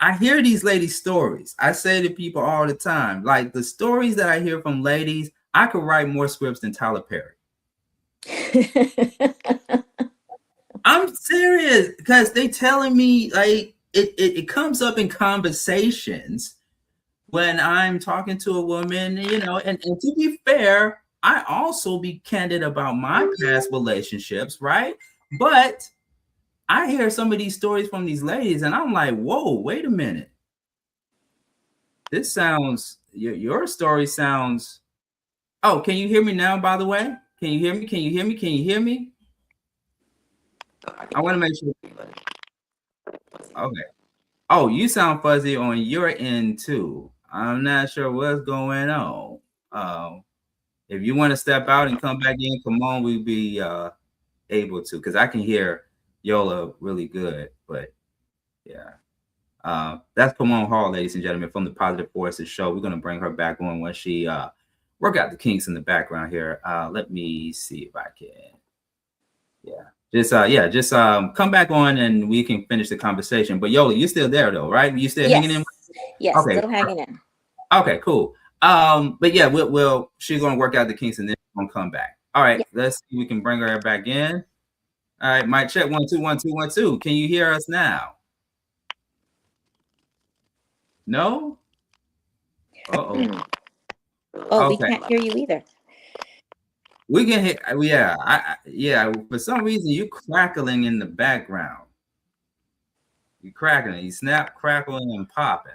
I hear these ladies' stories. I say to people all the time, like the stories that I hear from ladies, I could write more scripts than Tyler Perry. I'm serious because they telling me like it comes up in conversations when I'm talking to a woman, you know, and to be fair, I also be candid about my past relationships, right? But I hear some of these stories from these ladies, and I'm like, whoa, wait a minute. This sounds your story sounds. Oh, can you hear me now, by the way? Can you hear me? Can you hear me? Can you hear me? I want to make sure. Okay. Oh, you sound fuzzy on your end too. I'm not sure what's going on. If you want to step out and come back in, come on, we'll be able to, because I can hear Yola really good. But yeah. That's Kimon Hall, ladies and gentlemen, from the Positive Forces show. We're going to bring her back on when she work out the kinks in the background here. Let me see if I can. Just come back on and we can finish the conversation. But Yola, you're still there though, right? You still hanging in? Yes, okay. Still hanging in. Okay, cool. But yeah, she's gonna work out the kinks and then we'll come back. All right, let's see if we can bring her back in. All right, mic check 1 2 1 2 1 2. Can you hear us now? No? Oh, okay. We can't hear you either. We can hear, yeah. For some reason, you crackling in the background. You cracking, you snap, crackling, and popping.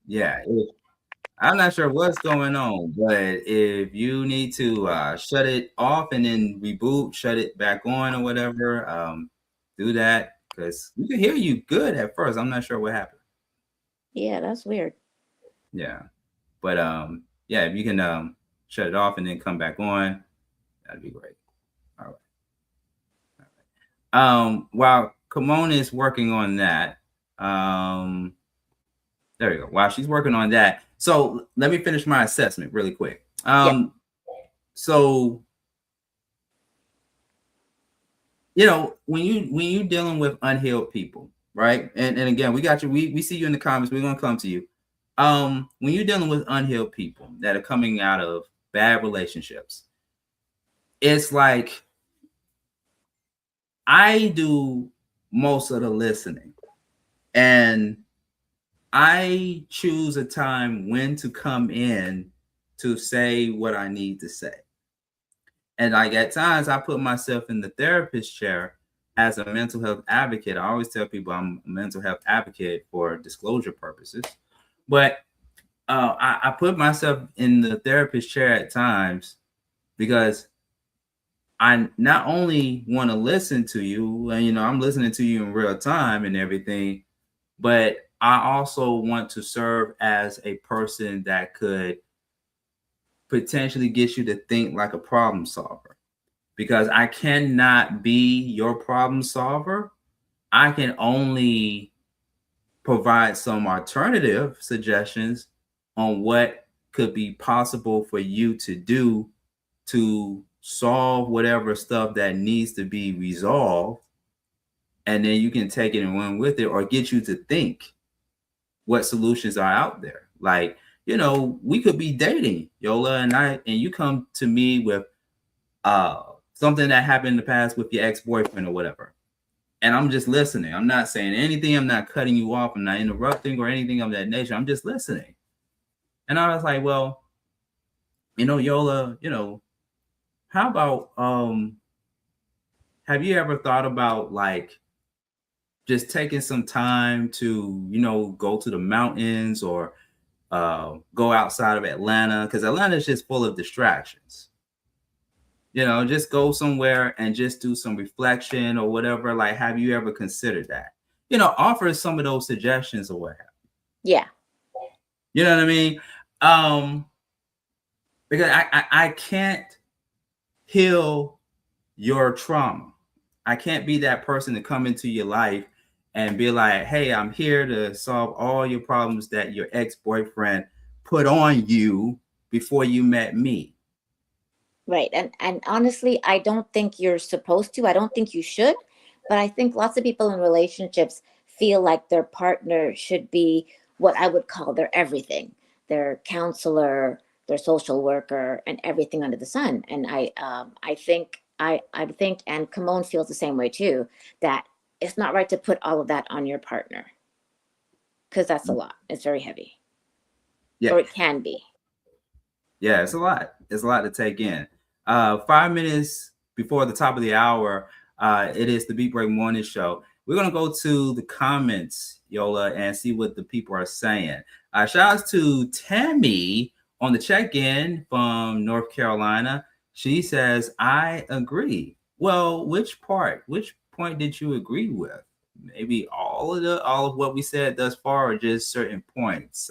Yeah. I'm not sure what's going on, but if you need to shut it off and then reboot, shut it back on or whatever, do that, because we can hear you good at first. I'm not sure what happened. Yeah, that's weird. Yeah, but yeah, if you can shut it off and then come back on, that'd be great. All right. While Kimon is working on that, there we go. While she's working on that, so let me finish my assessment really quick. So you know, when you dealing with unhealed people, right? And again, we got you. We see you in the comments. We're gonna come to you. When you're dealing with unhealed people that are coming out of bad relationships, it's like I do most of the listening, and I choose a time when to come in to say what I need to say. And like at times I put myself in the therapist chair as a mental health advocate. I always tell people I'm a mental health advocate for disclosure purposes. But I put myself in the therapist chair at times because I not only want to listen to you, and you know, I'm listening to you in real time and everything, but I also want to serve as a person that could potentially get you to think like a problem solver, because I cannot be your problem solver. I can only provide some alternative suggestions on what could be possible for you to do to solve whatever stuff that needs to be resolved. And then you can take it and run with it, or get you to think what solutions are out there. Like, you know, we could be dating, Yola and I, and you come to me with something that happened in the past with your ex-boyfriend or whatever. And I'm just listening. I'm not saying anything. I'm not cutting you off. I'm not interrupting or anything of that nature. I'm just listening. And I was like, well, you know, Yola, you know, how about, have you ever thought about like just taking some time to, you know, go to the mountains or go outside of Atlanta? Because Atlanta is just full of distractions. You know, just go somewhere and just do some reflection or whatever. Like, have you ever considered that? You know, offer some of those suggestions or what have you. Yeah. You know what I mean? Um, because I can't heal your trauma. I can't be that person to come into your life and be like, hey, I'm here to solve all your problems that your ex-boyfriend put on you before you met me. Right. And honestly, I don't think you're supposed to. I don't think you should. But I think lots of people in relationships feel like their partner should be what I would call their everything, their counselor, their social worker, and everything under the sun. And I think, and Kimon feels the same way too, that it's not right to put all of that on your partner because that's a lot. It's very heavy, Yeah. or it can be. Yeah, it's a lot. It's a lot to take in. 5 minutes before the top of the hour, it is the Beat Break Morning Show. We're gonna go to the comments, Yola, and see what the people are saying. Shout outs to Tammy on the check-in from North Carolina. She says, I agree. Well, which part? Which point did you agree with? Maybe all of what we said thus far, or just certain points?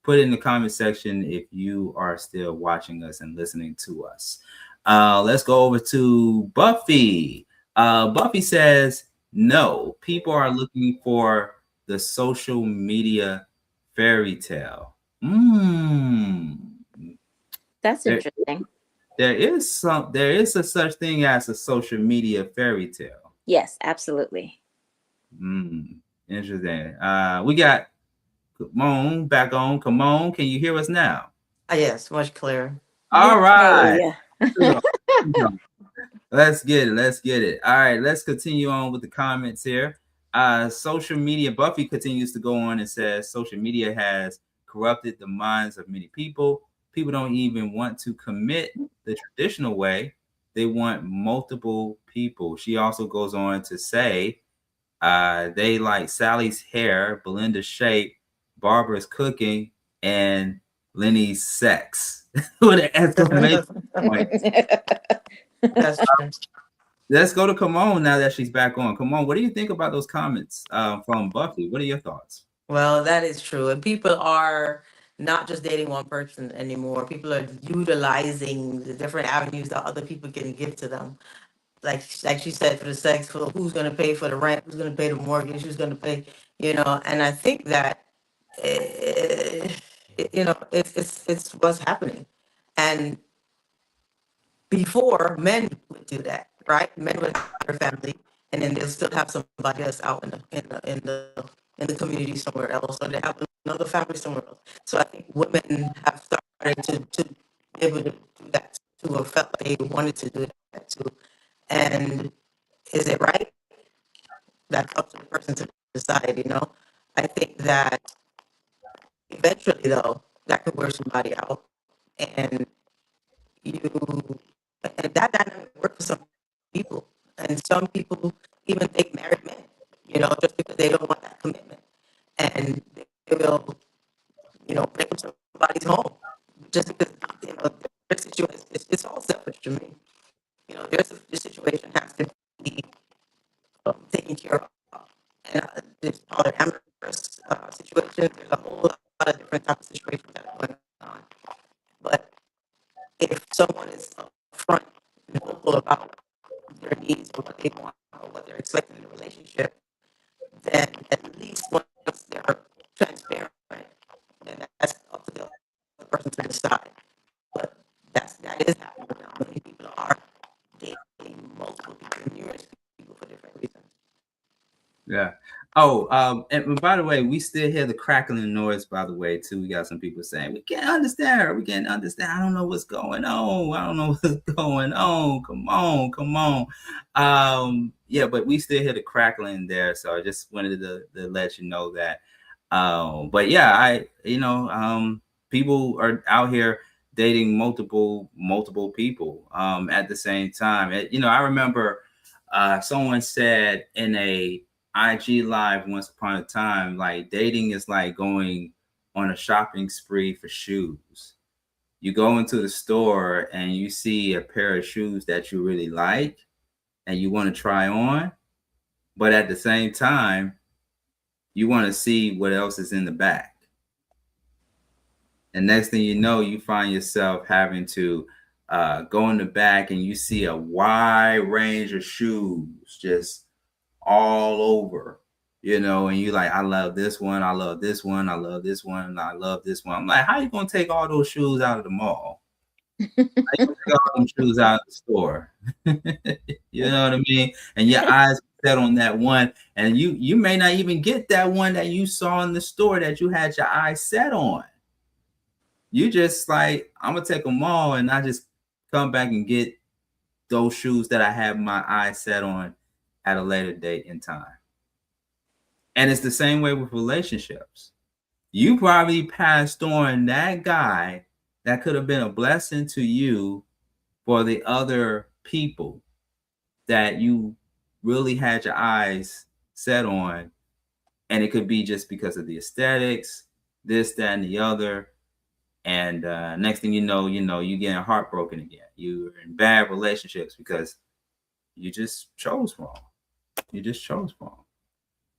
Put it in the comment section if you are still watching us and listening to us. Let's go over to Buffy. Buffy says, no, people are looking for the social media fairy tale. That's There, interesting. there is a such thing as a social media fairy tale. Yes, absolutely. Interesting. We got Kimon back on. Kimon, can you hear us now? Yes, much clearer. All right. Yeah. Let's get it. All right, let's continue on with the comments here. Social media, Buffy continues to go on and says social media has corrupted the minds of many people. People don't even want to commit the traditional way. They want multiple people. She also goes on to say they like Sally's hair, Belinda's shape, Barbara's cooking, and Lenny's sex. With an exclamation point. That's true. Let's go to Kimon now that she's back on. Kimon, what do you think about those comments from Buffy? What are your thoughts? Well, that is true. And people are not just dating one person anymore. People are utilizing the different avenues that other people can give to them. Like she said, for the sex, for who's going to pay for the rent, who's going to pay the mortgage, who's going to pay, and I think that, it's what's happening. And before, men would do that, right? Men would have their family, and then they'll still have somebody else out in the community somewhere else, or they have another family somewhere else. So I think women have started to be able to do that too, or felt like they wanted to do that too. And is it right? That's up to the person to decide, I think that eventually, though, that could wear somebody out. And that dynamic works for some people. And some people even take married men, just because they don't want that commitment. And they will, break up somebody's home just because, their situation, it's all selfish to me. The situation has to be taken care of. And there's polyamorous situations. There's a whole lot of different types of situations that are going on. But if someone is upfront and vocal about their needs or what they want or what they're expecting in a relationship, then at least once they're transparent, then that's up to the person to decide. But that is happening now. Many people are dating multiple people, numerous people for different reasons. Yeah. Oh, and by the way, we still hear the crackling noise, by the way, too. We got some people saying, we can't understand her. We can't understand. I don't know what's going on. I don't know what's going on. Come on. Yeah, but we still hear the crackling there. So I just wanted to let you know that. But yeah, people are out here dating multiple people at the same time. I remember someone said in a IG live once upon a time, like dating is like going on a shopping spree for shoes. You go into the store and you see a pair of shoes that you really like and you want to try on, but at the same time, you want to see what else is in the back. And next thing you know, you find yourself having to go in the back and you see a wide range of shoes just all over, and you like, I love this one, I love this one, I love this one, I love this one. I'm like, how you gonna take all those shoes out of the mall? How you gonna take all them shoes out of the store? You know what I mean? And your eyes set on that one, and you may not even get that one that you saw in the store that you had your eyes set on. You just like, I'm gonna take them all, and I just come back and get those shoes that I have my eyes set on at a later date in time. And it's the same way with relationships. You probably passed on that guy that could have been a blessing to you for the other people that you really had your eyes set on. And it could be just because of the aesthetics, this, that, and the other. And next thing you know, you getting heartbroken again. You're in bad relationships because you just chose wrong. You just chose wrong.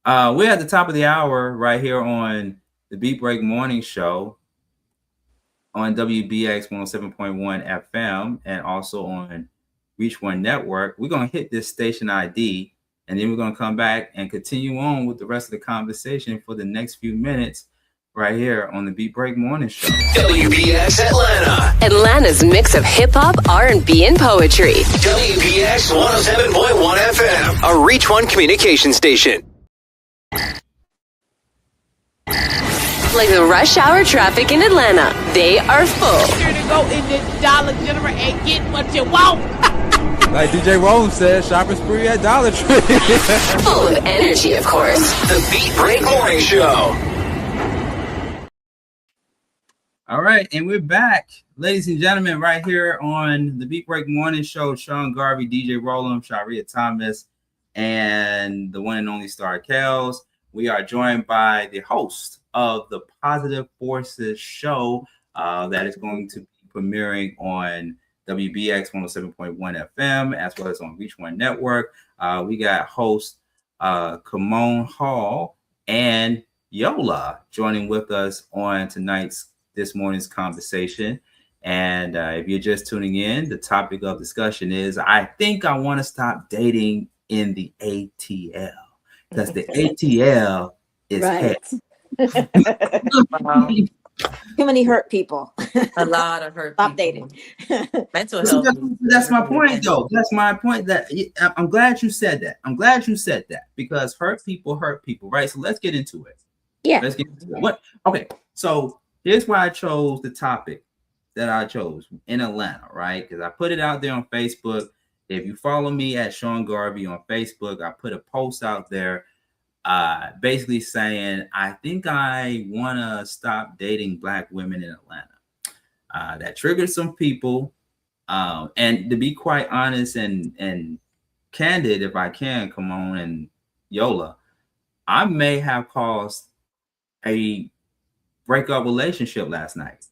We're at the top of the hour right here on the Beat Break Morning Show on WBX 107.1 FM and also on Reach One Network. We're going to hit this station ID, and then we're going to come back and continue on with the rest of the conversation for the next few minutes right here on the Beat Break Morning Show. WBX Atlanta. Atlanta's mix of hip hop, R&B, and poetry. WBX 107.1 FM. A Reach One communication station. Like the rush hour traffic in Atlanta, they are full. Sure to go in the Dollar General and get what you want. Like DJ Rome said, shopping spree at Dollar Tree. Full of energy, of course. The Beat Break Morning Show. All right, and we're back, ladies and gentlemen, right here on the Beat Break Morning Show. Sean Garvey, DJ Rollum, Sharia Thomas, and the one and only Star Kells. We are joined by the host of the Positive Forces show that is going to be premiering on WBX 107.1 FM as well as on Reach One Network. We got host Kamon Hall and Yola joining with us on this morning's conversation. And if you're just tuning in, the topic of discussion is, I think I want to stop dating in the ATL. Because the ATL is Right. Wow. Too many hurt people. A lot of hurt Stop people. dating. Mental health. That's my point, though. That's my point. That I'm glad you said that. I'm glad you said that because hurt people, right? So let's get into it. Yeah. Let's get into it. Okay. So here's why I chose the topic that I chose in Atlanta, right? Because I put it out there on Facebook. If you follow me at Sean Garvey on Facebook, I put a post out there basically saying, I think I want to stop dating Black women in Atlanta. That triggered some people. And to be quite honest and candid, if I can, come on, and Yola, I may have caused a breakup relationship last night.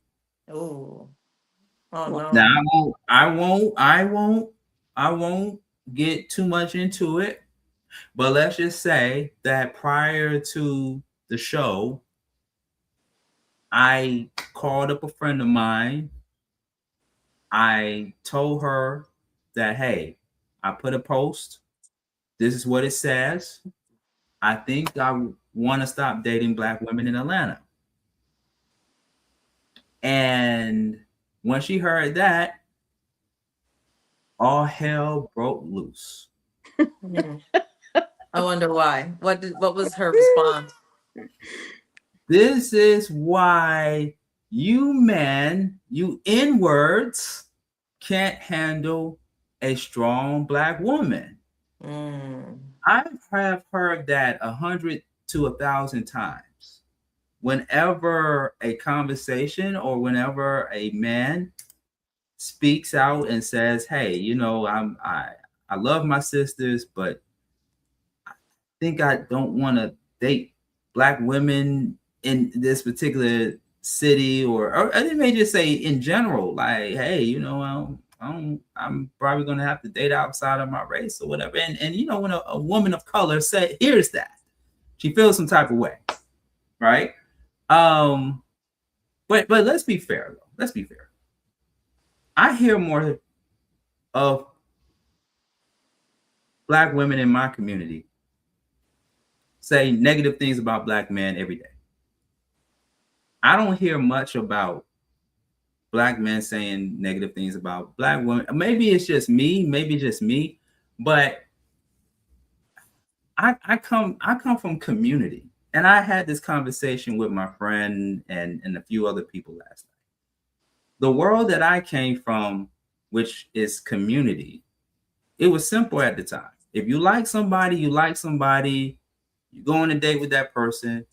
Oh no. Now I won't get too much into it, but let's just say that prior to the show, I called up a friend of mine. I told her that, hey, I put a post. This is what it says. I think I want to stop dating Black women in Atlanta. And when she heard that, all hell broke loose. I wonder why. What was her response? This is why you men, you N-words, can't handle a strong Black woman. I have heard that 100 to 1,000 times. Whenever a conversation or whenever a man speaks out and says, hey, I love my sisters, but I think I don't want to date Black women in this particular city, or they may just say in general, like, hey, I'm probably going to have to date outside of my race or whatever. And when a woman of color hears that, she feels some type of way, right? But let's be fair though. Let's be fair. I hear more of Black women in my community say negative things about Black men every day. I don't hear much about Black men saying negative things about Black women. Maybe it's just me, but I come from community. And I had this conversation with my friend and a few other people last night. The world that I came from, which is community, it was simple at the time. If you like somebody, you like somebody, you go on a date with that person.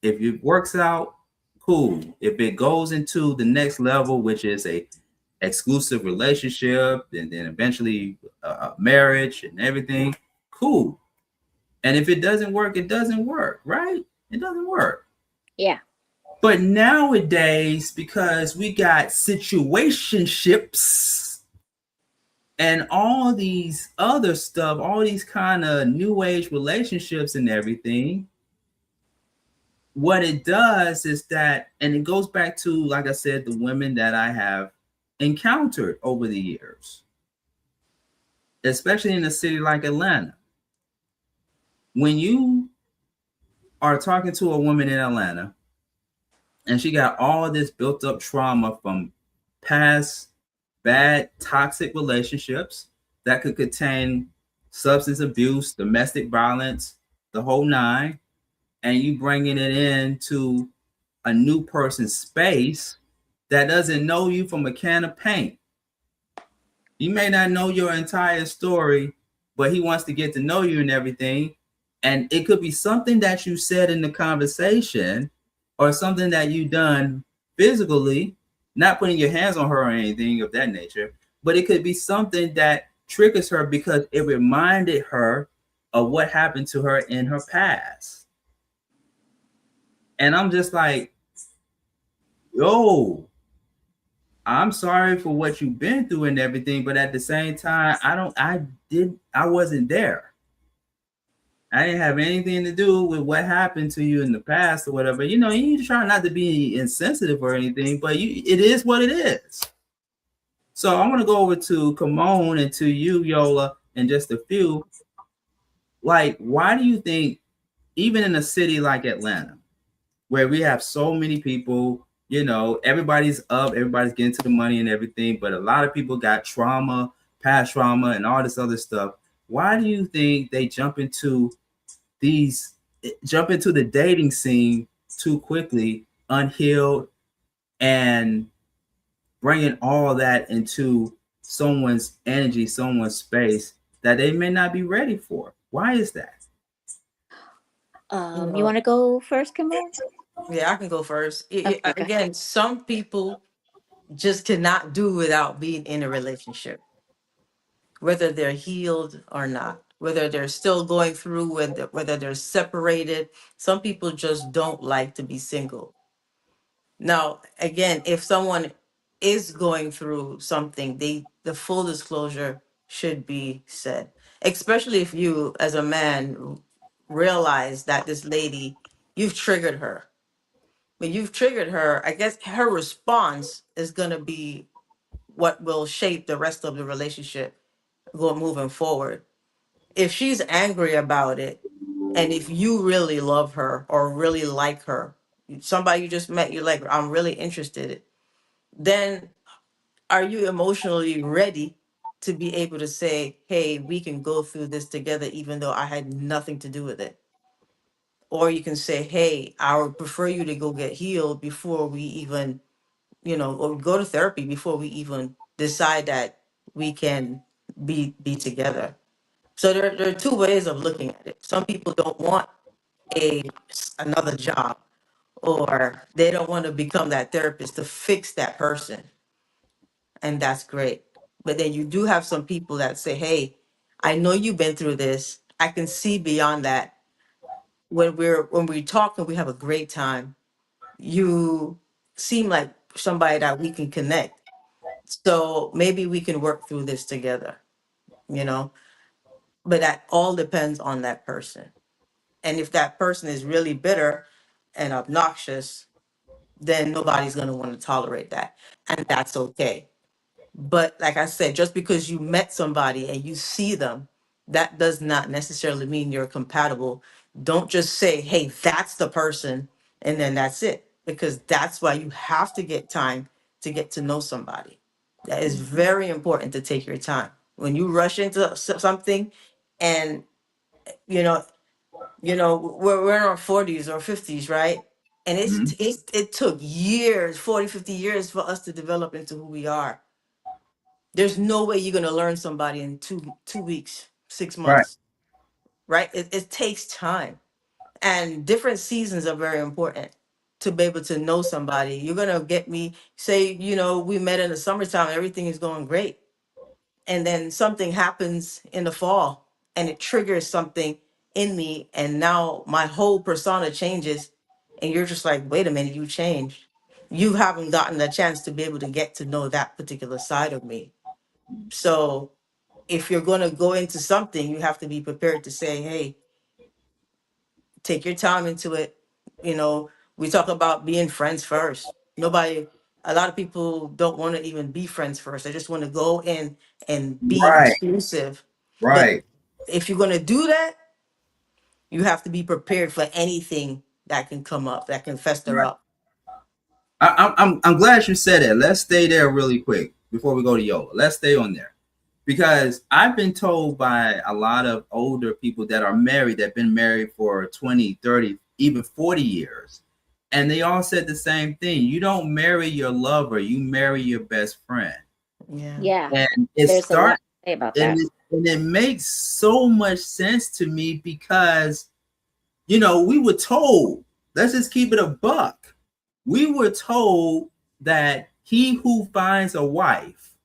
If it works out, cool. If it goes into the next level, which is a exclusive relationship, and then eventually a marriage and everything, cool. And if it doesn't work, it doesn't work, right? It doesn't work. Yeah. But nowadays, because we got situationships and all these other stuff, all these kind of new age relationships and everything, what it does is that, and it goes back to, like I said, the women that I have encountered over the years, especially in a city like Atlanta. When you are talking to a woman in Atlanta and she got all this built up trauma from past bad toxic relationships that could contain substance abuse, domestic violence, the whole nine, and you bringing it into a new person's space that doesn't know you from a can of paint. You may not know your entire story, but he wants to get to know you and everything. And it could be something that you said in the conversation or something that you done physically, not putting your hands on her or anything of that nature, but it could be something that triggers her because it reminded her of what happened to her in her past. And I'm just like, yo, I'm sorry for what you've been through and everything, but at the same time, I wasn't there. I didn't have anything to do with what happened to you in the past or whatever. You know, you try not to be insensitive or anything, but it is what it is. So I'm going to go over to Kimon and to you, Yola, and just a few. Like, why do you think, even in a city like Atlanta, where we have so many people, you know, everybody's up, everybody's getting to the money and everything, but a lot of people got trauma, past trauma, and all this other stuff. Why do you think they jump into the dating scene too quickly, unhealed, and bringing all that into someone's energy, someone's space that they may not be ready for? Why is that? You want to go first, Kimon? Yeah, I can go first. Okay, go Again, some people just cannot do without being in a relationship, whether they're healed or not, whether they're still going through, whether they're separated. Some people just don't like to be single. Now, again, if someone is going through something, the full disclosure should be said, especially if you, as a man, realize that this lady, you've triggered her. When you've triggered her, I guess her response is going to be what will shape the rest of the relationship moving forward. If she's angry about it, and if you really love her or really like her, somebody you just met, you're like, I'm really interested, then are you emotionally ready to be able to say, hey, we can go through this together, even though I had nothing to do with it? Or you can say, hey, I would prefer you to go get healed before we even, or go to therapy before we even decide that we can be together. So there are two ways of looking at it. Some people don't want another job, or they don't want to become that therapist to fix that person. And that's great. But then you do have some people that say, hey, I know you've been through this. I can see beyond that. When we talk and we have a great time, you seem like somebody that we can connect. So maybe we can work through this together, but that all depends on that person. And if that person is really bitter and obnoxious, then nobody's going to want to tolerate that. And that's okay. But like I said, just because you met somebody and you see them, that does not necessarily mean you're compatible. Don't just say, hey, that's the person, and then that's it. Because that's why you have to get time to get to know somebody. That is very important to take your time. When you rush into something and you know, we're in our 40s or 50s, right? And Mhm. it took years, 40, 50 years for us to develop into who we are. There's no way you're gonna learn somebody in two weeks, 6 Right. months, right? It takes time. And different seasons are very important to be able to know somebody. You're gonna get me, say, we met in the summertime, everything is going great. And then something happens in the fall and it triggers something in me. And now my whole persona changes. And you're just like, wait a minute, you changed. You haven't gotten a chance to be able to get to know that particular side of me. So if you're going to go into something, you have to be prepared to say, hey, take your time into it. We talk about being friends first. A lot of people don't want to even be friends first. They just want to go in and be Right. exclusive. But Right. if you're going to do that, you have to be prepared for anything that can come up, that can fester Right. up. I'm glad you said it. Let's stay there really quick before we go to Yola. Let's stay on there. Because I've been told by a lot of older people that are married, that have been married for 20, 30, even 40 years. And they all said the same thing. You don't marry your lover, you marry your best friend. Yeah. Yeah, And it there's a lot starts, to say about and that. it makes so much sense to me because, we were told, let's just keep it a buck. We were told that he who finds a wife,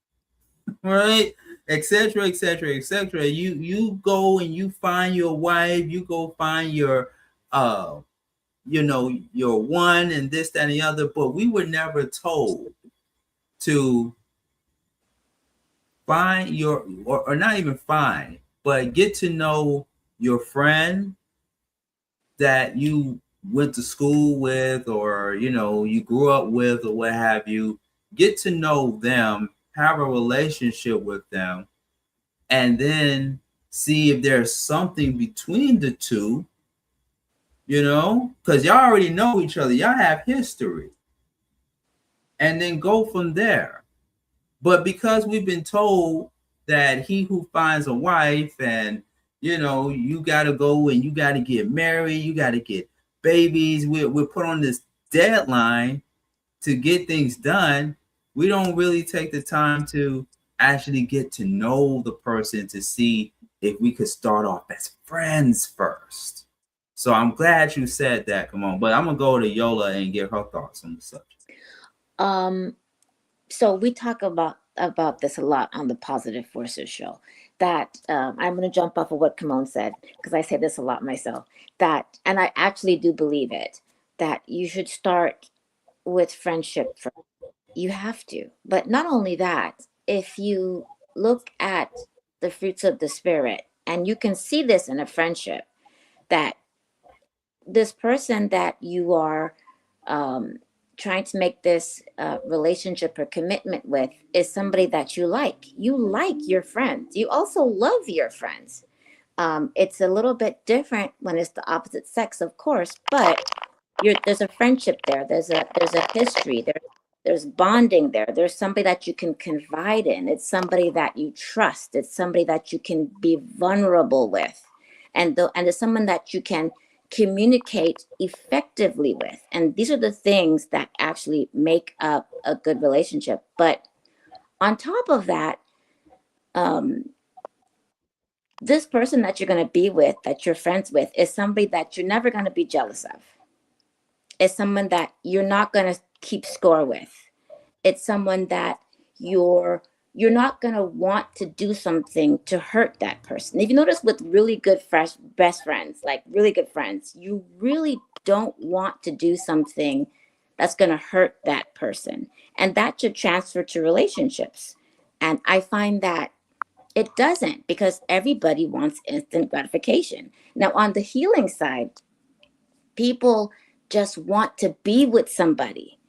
right, etc., etc., etc. You go and you find your wife. You go find your, your one, and this, that, and the other. But we were never told to find your, or not even find, but get to know your friend that you went to school with, or you grew up with, or what have you. Get to know them, have a relationship with them, and then see if there's something between the two, because y'all already know each other, y'all have history, and then go from there. But because we've been told that he who finds a wife, and you got to go and you got to get married, you got to get babies, we're put on this deadline to get things done. We don't really take the time to actually get to know the person to see if we could start off as friends first. So I'm glad you said that. Come on, but I'm gonna go to Yola and get her thoughts on the subject. So we talk about this a lot on the Positive Forces show. That I'm going to jump off of what Kimon said, because I say this a lot myself. That, and I actually do believe it, that you should start with friendship first. You have to. But not only that, if you look at the fruits of the spirit, and you can see this in a friendship, that this person that you are trying to make this relationship or commitment with is somebody that you like. You like your friends. You also love your friends. It's a little bit different when it's the opposite sex, of course, but there's a friendship there. There's a history. There's bonding there. There's somebody that you can confide in. It's somebody that you trust. It's somebody that you can be vulnerable with, and it's someone that you can communicate effectively with. And these are the things that actually make up a good relationship. But on top of that, this person that you're going to be with, that you're friends with, is somebody that you're never going to be jealous of. It's someone that you're not going to keep score with. It's someone that you're not going to want to do something to hurt that person. If you notice with really good best friends, like really good friends, you really don't want to do something that's going to hurt that person. And that should transfer to relationships. And I find that it doesn't, because everybody wants instant gratification. Now, on the healing side, people just want to be with somebody.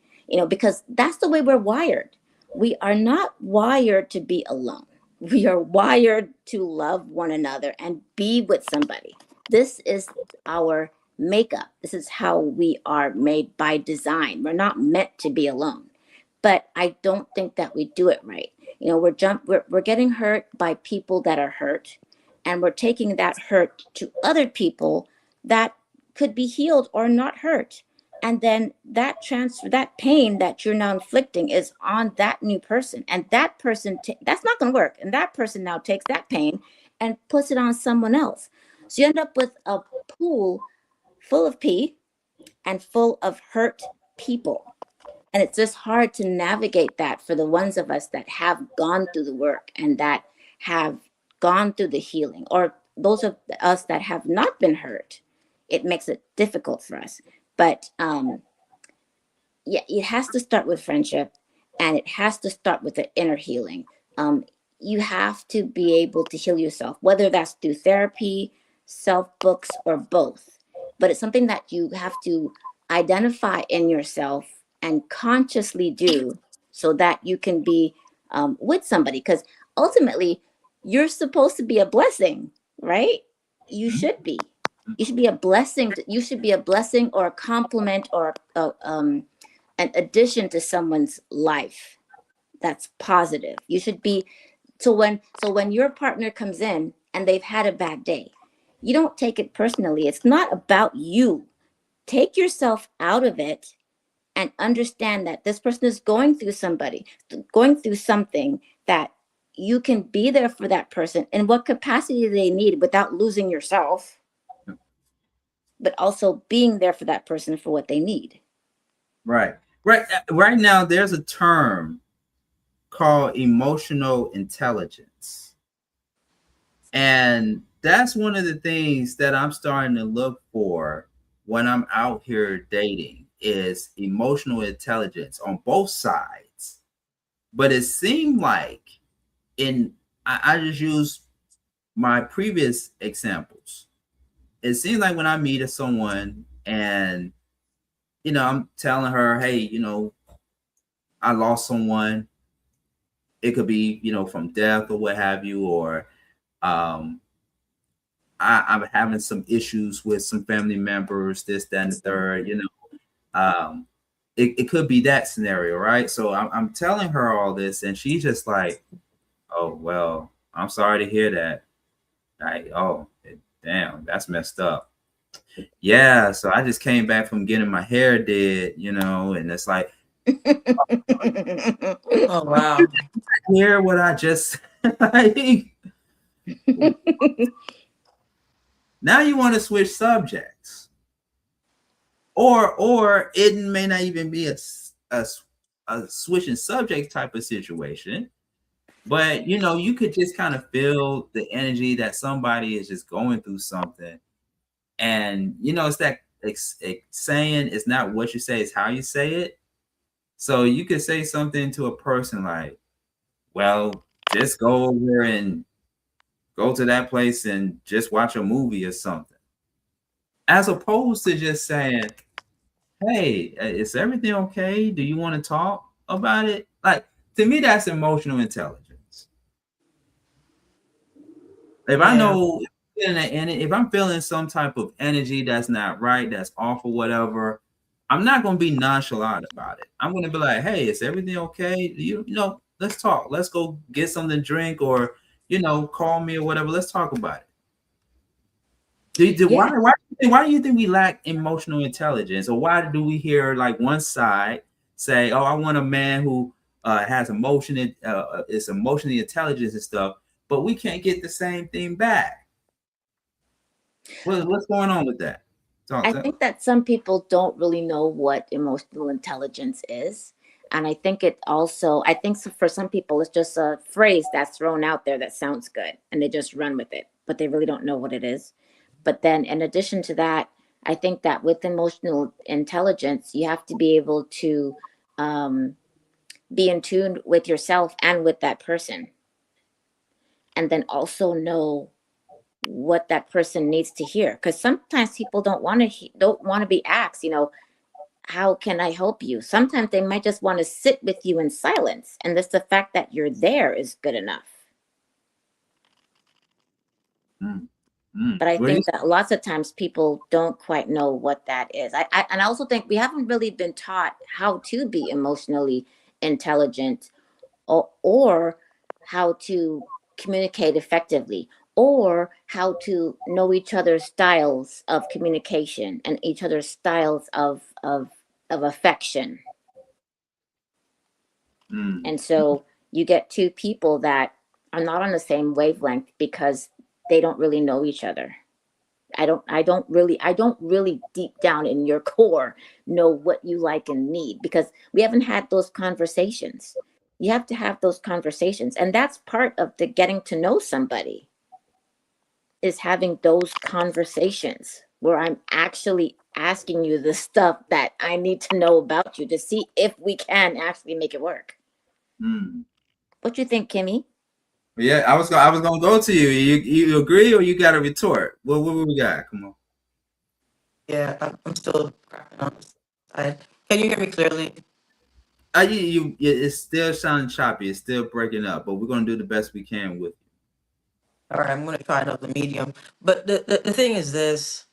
because that's the way we're wired. We are not wired to be alone. We are wired to love one another and be with somebody. This is our makeup. This is how we are made by design. We're not meant to be alone. But I don't think that we do it right. We're getting hurt by people that are hurt, and we're taking that hurt to other people that could be healed or not hurt. And then that pain that you're now inflicting is on that new person, and that person that's not going to work. And that person now takes that pain and puts it on someone else. So you end up with a pool full of pee and full of hurt people. And it's just hard to navigate that for the ones of us that have gone through the work and that have gone through the healing, or those of us that have not been hurt. It makes it difficult for us. But yeah, it has to start with friendship, and it has to start with the inner healing. You have to be able to heal yourself, whether that's through therapy, self-books, or both. But it's something that you have to identify in yourself and consciously do so that you can be with somebody. Because ultimately, you're supposed to be a blessing, right? You should be. You should be a blessing. You should be a blessing or a compliment or an addition to someone's life that's positive. You should be. So when your partner comes in and they've had a bad day, you don't take it personally. It's not about you. Take yourself out of it and understand that this person is going through something, that you can be there for that person in what capacity they need without losing yourself, but also being there for that person for what they need. Right now, there's a term called emotional intelligence. And that's one of the things that I'm starting to look for when I'm out here dating, is emotional intelligence on both sides. But it seemed like I just use my previous examples. It seems like when I meet someone and, I'm telling her, hey, I lost someone. It could be, from death or what have you, or I'm having some issues with some family members, this, that, and the third, it could be that scenario, right? So I'm telling her all this, and she's just like, oh, well, I'm sorry to hear that. Like, oh, damn, that's messed up. Yeah, so I just came back from getting my hair did, and it's like, oh, wow. Hear what I just like. Now you want to switch subjects, or it may not even be a switching subject type of situation, but you could just kind of feel the energy that somebody is just going through something, and it's that saying, it's not what you say, it's how you say it. So you could say something to a person like, well, just go over and go to that place and just watch a movie or something, as opposed to just saying, hey, is everything okay? Do you want to talk about it? Like, to me, that's emotional intelligence. If I know, if I'm feeling some type of energy that's not right, that's off or whatever, I'm not going to be nonchalant about it. I'm going to be like, hey, is everything okay? Let's talk. Let's go get something to drink, or, call me or whatever. Let's talk about it. Why do you think we lack emotional intelligence? Or why do we hear like one side say, oh, I want a man who has emotion, is emotionally intelligent and stuff, but we can't get the same thing back? What's going on with that? I think that some people don't really know what emotional intelligence is. And I think for some people, it's just a phrase that's thrown out there that sounds good, and they just run with it, but they really don't know what it is. But then in addition to that, I think that with emotional intelligence, you have to be able to be in tune with yourself and with that person. And then also know what that person needs to hear. Because sometimes people don't want to be asked, how can I help you? Sometimes they might just want to sit with you in silence, and just the fact that you're there is good enough. But I think that lots of times people don't quite know what that is. And I also think we haven't really been taught how to be emotionally intelligent, or how to communicate effectively, or how to know each other's styles of communication and each other's styles of affection. And so you get two people that are not on the same wavelength because they don't really know each other. I don't really deep down in your core know what you like and need, because we haven't had those conversations. You have to have those conversations. And that's part of the getting to know somebody, is having those conversations where I'm actually asking you the stuff that I need to know about you to see if we can actually make it work. What do you think, Kimmy? Yeah, I was gonna go to you. You agree, or you got a retort? What we got? Come on. Yeah, I'm still on the side. Can you hear me clearly? It's still sounding choppy. It's still breaking up, but we're gonna do the best we can with you. All right, I'm going to try another medium. But the thing is this: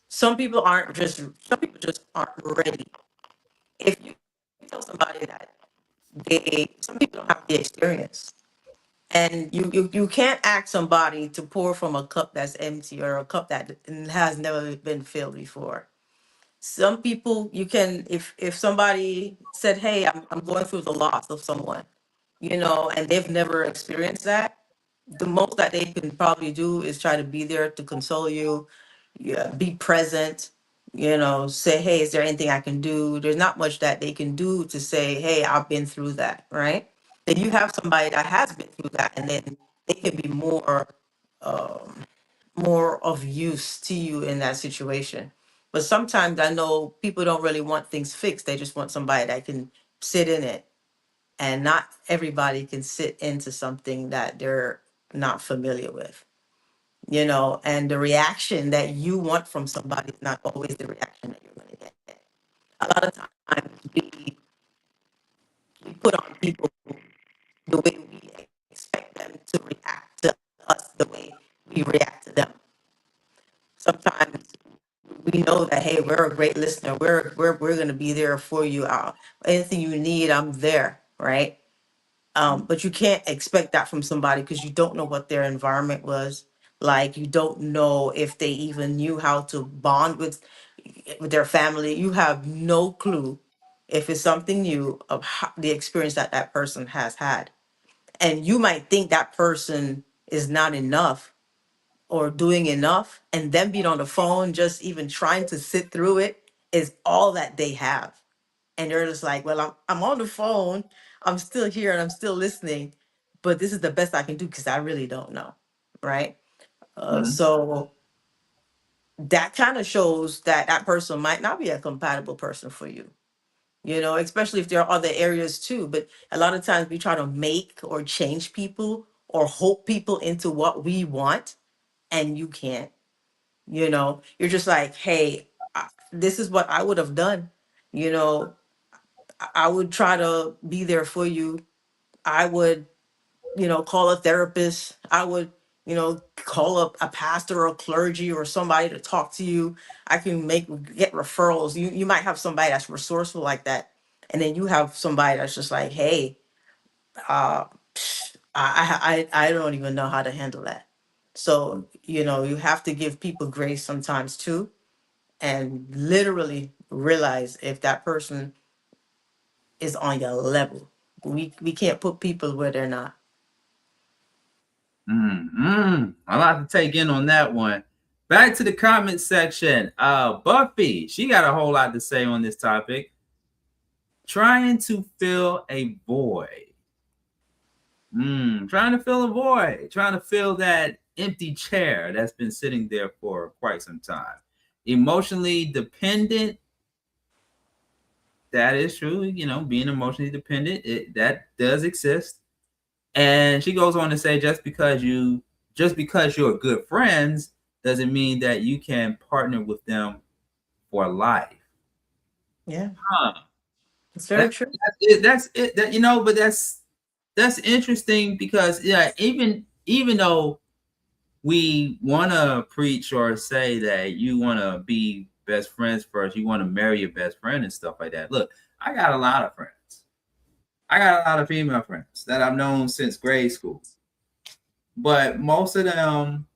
some people just aren't ready. If you tell somebody that some people don't have the experience, and you can't ask somebody to pour from a cup that's empty or a cup that has never been filled before. Some people, you can, if somebody said, hey, I'm going through the loss of someone, and they've never experienced that, the most that they can probably do is try to be there to console you, be present, say, hey, is there anything I can do? There's not much that they can do to say, hey, I've been through that, right? Then you have somebody that has been through that, and then they can be more of use to you in that situation. But sometimes I know people don't really want things fixed. They just want somebody that can sit in it. And not everybody can sit into something that they're not familiar with. And the reaction that you want from somebody is not always the reaction that you're going to get. A lot of times we put on people the way we expect them to react to us, the way we react to them. Sometimes we know that, hey, we're a great listener. We're going to be there for you. Anything you need, I'm there, right? But you can't expect that from somebody because you don't know what their environment was like. You don't know if they even knew how to bond with their family. You have no clue if it's something new of the experience that that person has had. And you might think that person is not enough or doing enough, and them being on the phone, just even trying to sit through it, is all that they have. And they're just like, well, I'm on the phone, I'm still here and I'm still listening, but this is the best I can do because I really don't know, right? So that kind of shows that that person might not be a compatible person for you, especially if there are other areas too. But a lot of times we try to make or change people or hope people into what we want, and you can't. You're just like, hey, this is what I would have done. I would try to be there for you. I would, call a therapist. I would, call up a pastor or clergy or somebody to talk to you. I can get referrals. You might have somebody that's resourceful like that. And then you have somebody that's just like, hey, I don't even know how to handle that. So, you have to give people grace sometimes too, and literally realize if that person is on your level. We can't put people where they're not. A lot to take in on that one. Back to the comment section. Buffy, she got a whole lot to say on this topic. Trying to fill a void. Trying to fill a void. Trying to fill that empty chair that's been sitting there for quite some time. Emotionally dependent. That is true. Being emotionally dependent, that does exist. And she goes on to say, just because you're good friends doesn't mean that you can partner with them for life. Yeah, Huh. it's very true. That's it. That's it. That, you know, but that's interesting because even though we want to preach or say that you want to be best friends first, you want to marry your best friend and stuff like that. Look, I got a lot of friends. I got a lot of female friends that I've known since grade school, but most of them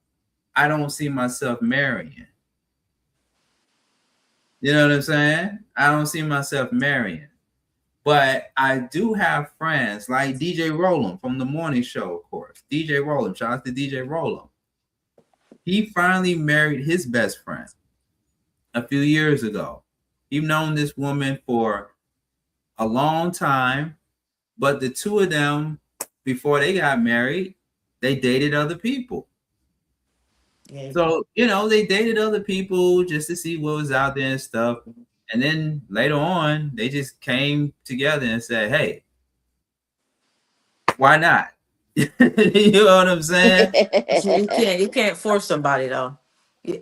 I don't see myself marrying. You know what I'm saying? I don't see myself marrying. But I do have friends like DJ Roland from the morning show, of course. DJ Roland, shout out to DJ Roland. He finally married his best friend a few years ago. He's known this woman for a long time, but the two of them, before they got married, they dated other people. Yeah. So, you know, they dated other people just to see what was out there and stuff. And then later on, they just came together and said, hey, why not? You know what I'm saying? You can't force somebody though.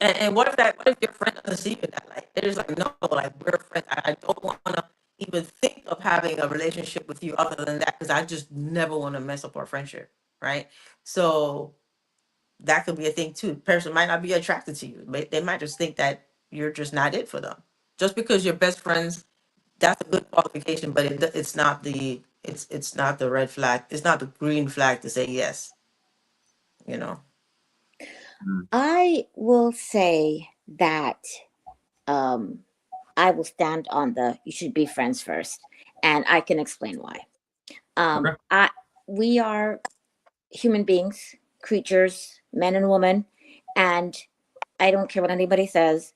And what if your friend doesn't see you that like they're just like no, like we're friends. I don't want to even think of having a relationship with you other than that because I just never want to mess up our friendship, right? So that could be a thing too. Person might not be attracted to you, but they might just think that you're just not it for them. Just because you're best friends, that's a good qualification, but it's not the red flag. It's not the green flag to say yes. You know. I will say that I will stand on the you should be friends first, and I can explain why. Okay. We are human beings, creatures, men and women, and I don't care what anybody says.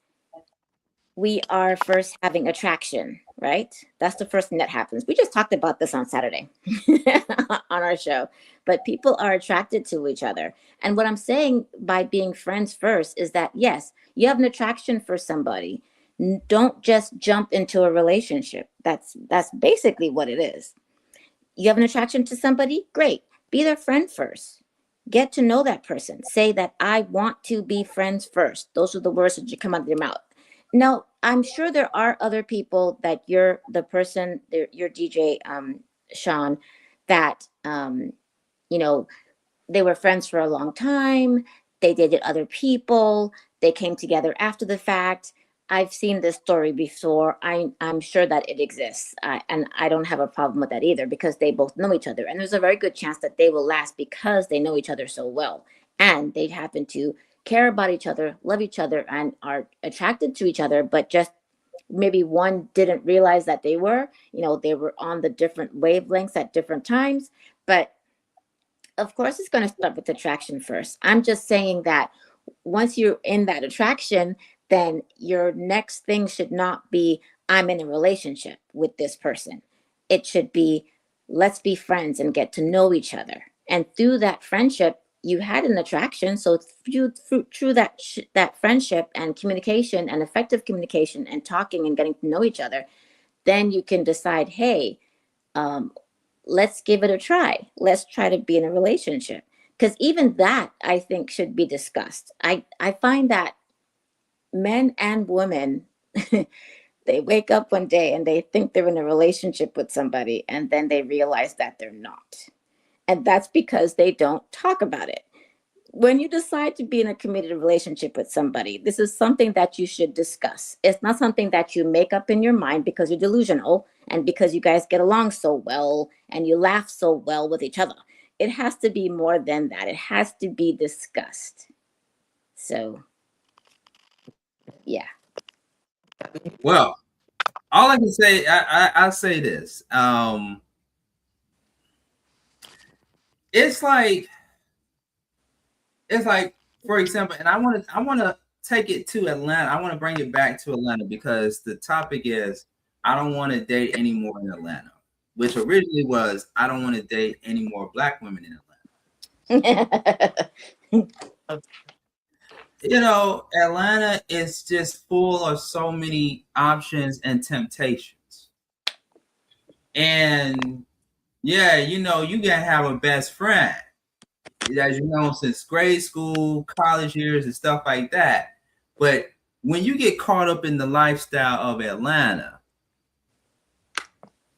We are first having attraction, right? That's the first thing that happens. We just talked about this on Saturday on our show, but people are attracted to each other. And what I'm saying by being friends first is that, yes, you have an attraction for somebody. Don't just jump into a relationship. That's basically what it is. You have an attraction to somebody? Great. Be their friend first. Get to know that person. Say that I want to be friends first. Those are the words that come out of your mouth. Now, I'm sure there are other people that you're the person, your DJ, Sean, that, you know, they were friends for a long time. They dated other people. They came together after the fact. I've seen this story before. I'm sure that it exists. And I don't have a problem with that either because they both know each other. And there's a very good chance that they will last because they know each other so well. And they happen to care about each other, love each other, and are attracted to each other, but just maybe one didn't realize that they were on the different wavelengths at different times. But of course, it's going to start with attraction first. I'm just saying that once you're in that attraction, then your next thing should not be, I'm in a relationship with this person. It should be, let's be friends and get to know each other. And through that friendship, you had an attraction. So through that friendship and communication and effective communication and talking and getting to know each other, then you can decide, hey, let's give it a try. Let's try to be in a relationship. Because even that, I think, should be discussed. I find that men and women, they wake up one day and they think they're in a relationship with somebody, and then they realize that they're not. And that's because they don't talk about it. When you decide to be in a committed relationship with somebody, this is something that you should discuss. It's not something that you make up in your mind because you're delusional and because you guys get along so well and you laugh so well with each other. It has to be more than that. It has to be discussed. So, yeah. Well, all I can say, I'll say this. It's like, for example, and I want to take it to Atlanta. I want to bring it back to Atlanta because the topic is, I don't want to date anymore in Atlanta, which originally was, I don't want to date any more Black women in Atlanta. You know, Atlanta is just full of so many options and temptations. And yeah, you know, you gotta have a best friend that you know since grade school, college years, and stuff like that. But when you get caught up in the lifestyle of Atlanta,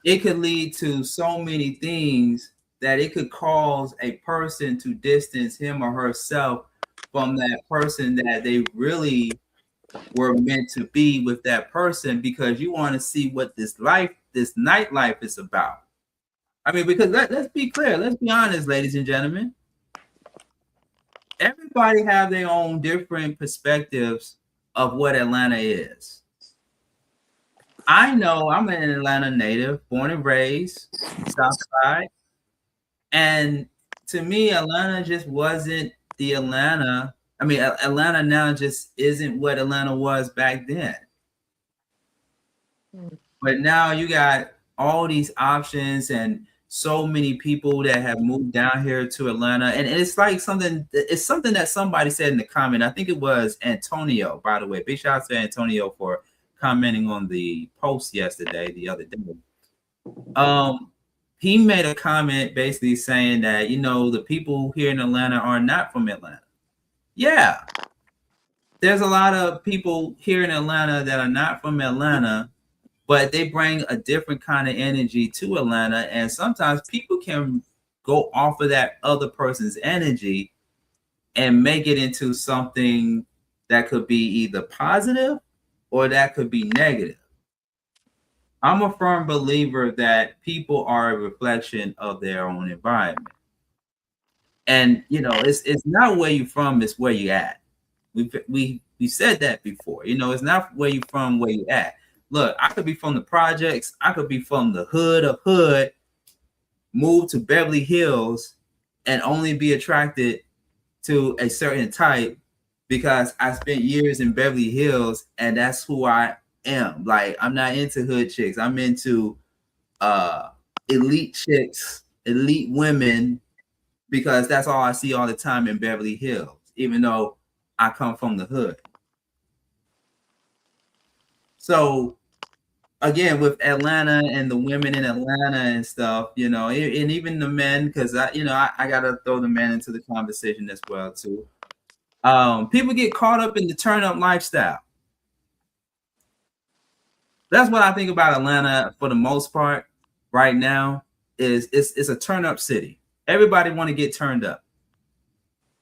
it could lead to so many things that it could cause a person to distance him or herself from that person that they really were meant to be with that person, because you want to see what this nightlife is about. I mean, because let's be clear, let's be honest, ladies and gentlemen. Everybody have their own different perspectives of what Atlanta is. I know I'm an Atlanta native, born and raised, South Side. And to me, Atlanta just wasn't the Atlanta. I mean, Atlanta now just isn't what Atlanta was back then. But now you got all these options and so many people that have moved down here to Atlanta. And it's like something that somebody said in the comment. I think it was Antonio, by the way. Big shout out to Antonio for commenting on the post yesterday, the other day. He made a comment basically saying that, the people here in Atlanta are not from Atlanta. Yeah. There's a lot of people here in Atlanta that are not from Atlanta, but they bring a different kind of energy to Atlanta. And sometimes people can go off of that other person's energy and make it into something that could be either positive or that could be negative. I'm a firm believer that people are a reflection of their own environment. And, it's not where you're from, it's where you're at. We said that before. It's not where you're from, where you're at. Look, I could be from the projects. I could be from the hood of hood, move to Beverly Hills, and only be attracted to a certain type because I spent years in Beverly Hills, and that's who I am. Like, I'm not into hood chicks. I'm into elite chicks, elite women, because that's all I see all the time in Beverly Hills, even though I come from the hood. So again, with Atlanta and the women in Atlanta and stuff, and even the men, because I gotta throw the men into the conversation as well too. People get caught up in the turn up lifestyle. That's what I think about Atlanta for the most part right now. Is it's a turn up city. Everybody want to get turned up.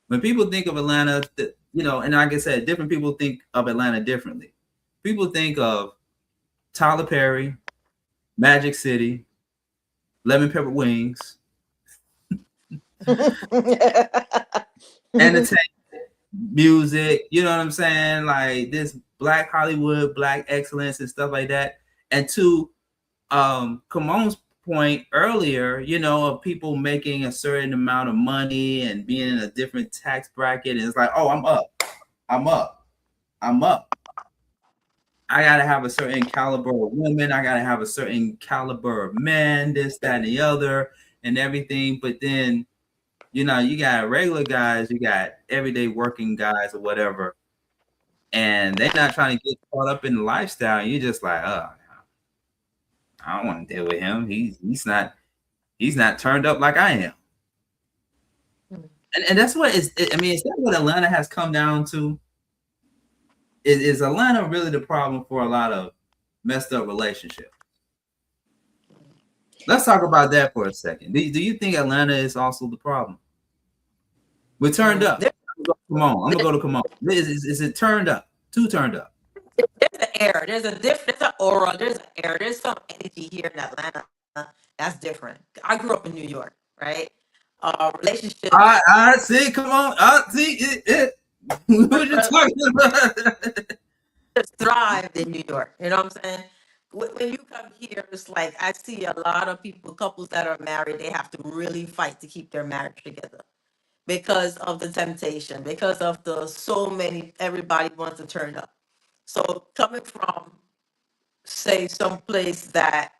When people think of Atlanta, and like I said, different people think of Atlanta differently. People think of Tyler Perry, Magic City, Lemon Pepper Wings, entertainment, music, you know what I'm saying? Like this Black Hollywood, Black excellence and stuff like that. And to Kamon's point earlier, of people making a certain amount of money and being in a different tax bracket, and it's like, oh, I'm up. I gotta have a certain caliber of women. I gotta have a certain caliber of men, this, that, and the other, and everything. But then, you got regular guys, you got everyday working guys or whatever, and they're not trying to get caught up in the lifestyle. And you're just like, oh, I don't want to deal with him. He's not turned up like I am. And that's what is. I mean, is that what Atlanta has come down to? Is Atlanta really the problem for a lot of messed up relationships? Let's talk about that for a second. Do you think Atlanta is also the problem? We're turned up. Come on, I'm gonna go to come on. Is it turned up? Too turned up? There's an air. There's an aura. There's an air. There's some energy here in Atlanta that's different. I grew up in New York, right? Relationships. I see. Come on. I see it. What you talking about? Just thrived in New York. You know what I'm saying? When you come here, it's like I see a lot of couples that are married. They have to really fight to keep their marriage together because of the temptation, because of everybody wants to turn up. So coming from, say, someplace that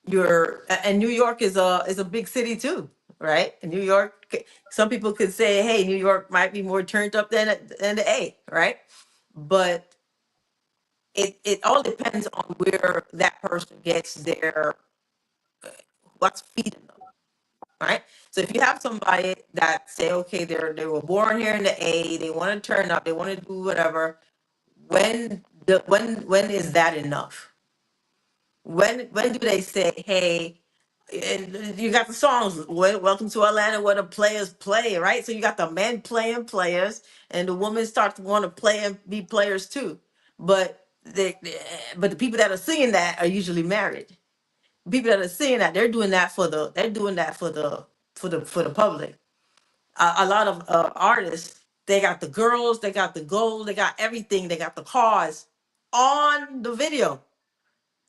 and New York is a big city too, right? In New York, some people could say, hey, New York might be more turned up than the A, right? But it all depends on where that person gets what's feeding them, right? So if you have somebody that say, okay, they were born here in the A, they want to turn up, they want to do whatever. When is that enough? When do they say, hey, and you got the songs, Welcome to Atlanta, where the players play, right? So you got the men playing players, and the women start to want to play and be players too. But but the people that are singing that are usually married. People that are singing that, they're doing that for the public. A lot of artists, they got the girls, they got the gold, they got everything, they got the cars on the video.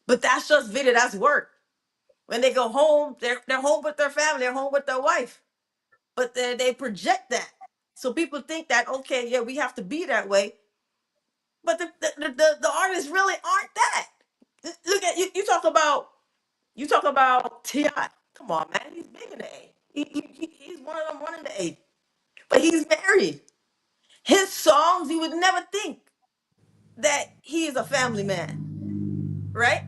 But that's just video, that's work. When they go home, they're home with their family, they're home with their wife. But they project that. So people think that, okay, yeah, we have to be that way. But the artists really aren't that. Look at you, you talk about T.I. Come on, man, he's big in the A. He's one of them running the A. But he's married. His songs, you would never think that he is a family man, right?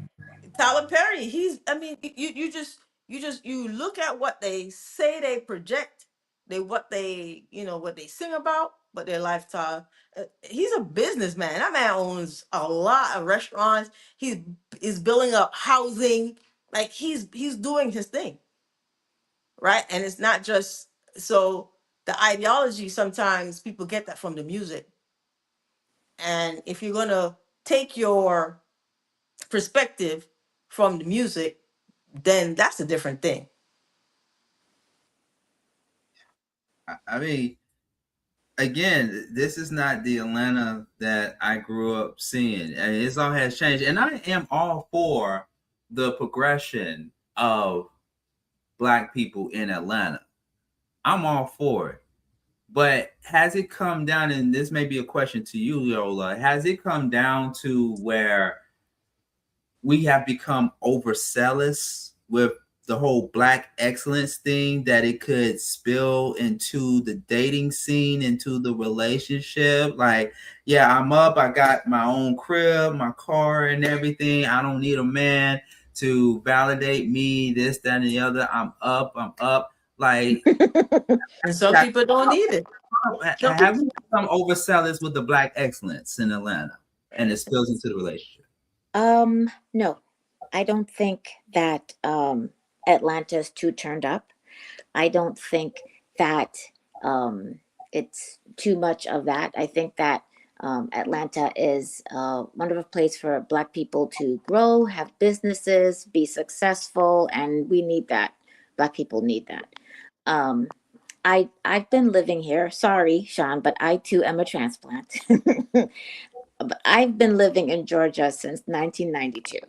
Tyler Perry, I mean, you look at what they say they project, what they sing about, but their lifestyle. He's a businessman. That man owns a lot of restaurants. He's building up housing. Like he's doing his thing, right? And it's not just so the ideology. Sometimes people get that from the music, and if you're gonna take your perspective from the music, then that's a different thing. I mean, again, this is not the Atlanta that I grew up seeing. And it's all has changed. And I am all for the progression of Black people in Atlanta. I'm all for it. But has it come down, and this may be a question to you, Yola, has it come down to where we have become overzealous with the whole Black excellence thing, that it could spill into the dating scene, into the relationship? Like, yeah, I'm up, I got my own crib, my car and everything. I don't need a man to validate me, this, that, and the other. I'm up. Like, and some people don't need it. Have we become overzealous with the Black excellence in Atlanta, and it spills into the relationship? No, I don't think that Atlanta's too turned up. I don't think that it's too much of that. I think that Atlanta is a wonderful place for Black people to grow, have businesses, be successful, and we need that. Black people need that. I've been living here. Sorry, Sean, but I too am a transplant. But I've been living in Georgia since 1992,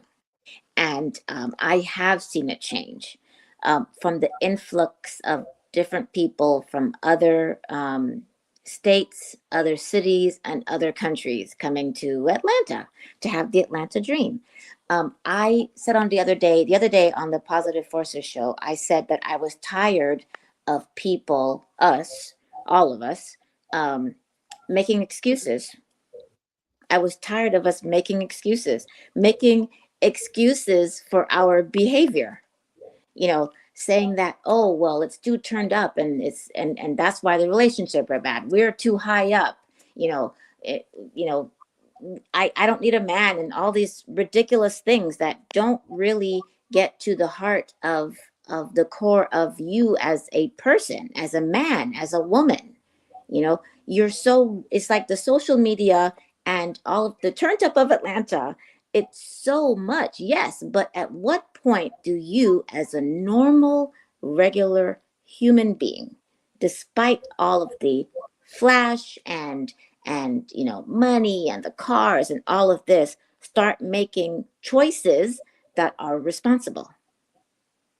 and I have seen it change from the influx of different people from other states, other cities, and other countries coming to Atlanta to have the Atlanta dream. I said the other day on the Positive Forces show, I said that I was tired of people, all of us, making excuses. I was tired of us making excuses for our behavior, saying that, oh, well, it's too turned up and and that's why the relationship are bad. We're too high up, I don't need a man, and all these ridiculous things that don't really get to the heart of the core of you as a person, as a man, as a woman. It's like the social media and all of the turned up of Atlanta. It's so much, yes, but at what point do you, as a normal, regular human being, despite all of the flash and money and the cars and all of this, start making choices that are responsible?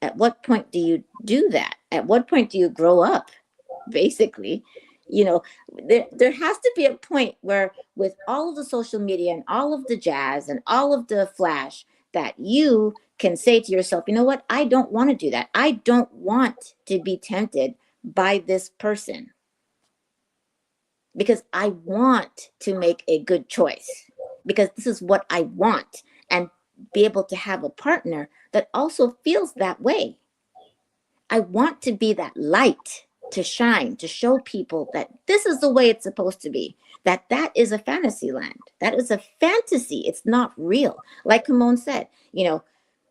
At what point do you do that? At what point do you grow up, basically? There has to be a point where, with all of the social media and all of the jazz and all of the flash, that you can say to yourself, you know what? I don't want to do that. I don't want to be tempted by this person, because I want to make a good choice, because this is what I want, and be able to have a partner that also feels that way. I want to be that light to shine, to show people that this is the way it's supposed to be, that is a fantasy land. That is a fantasy. It's not real. Like Kimon said,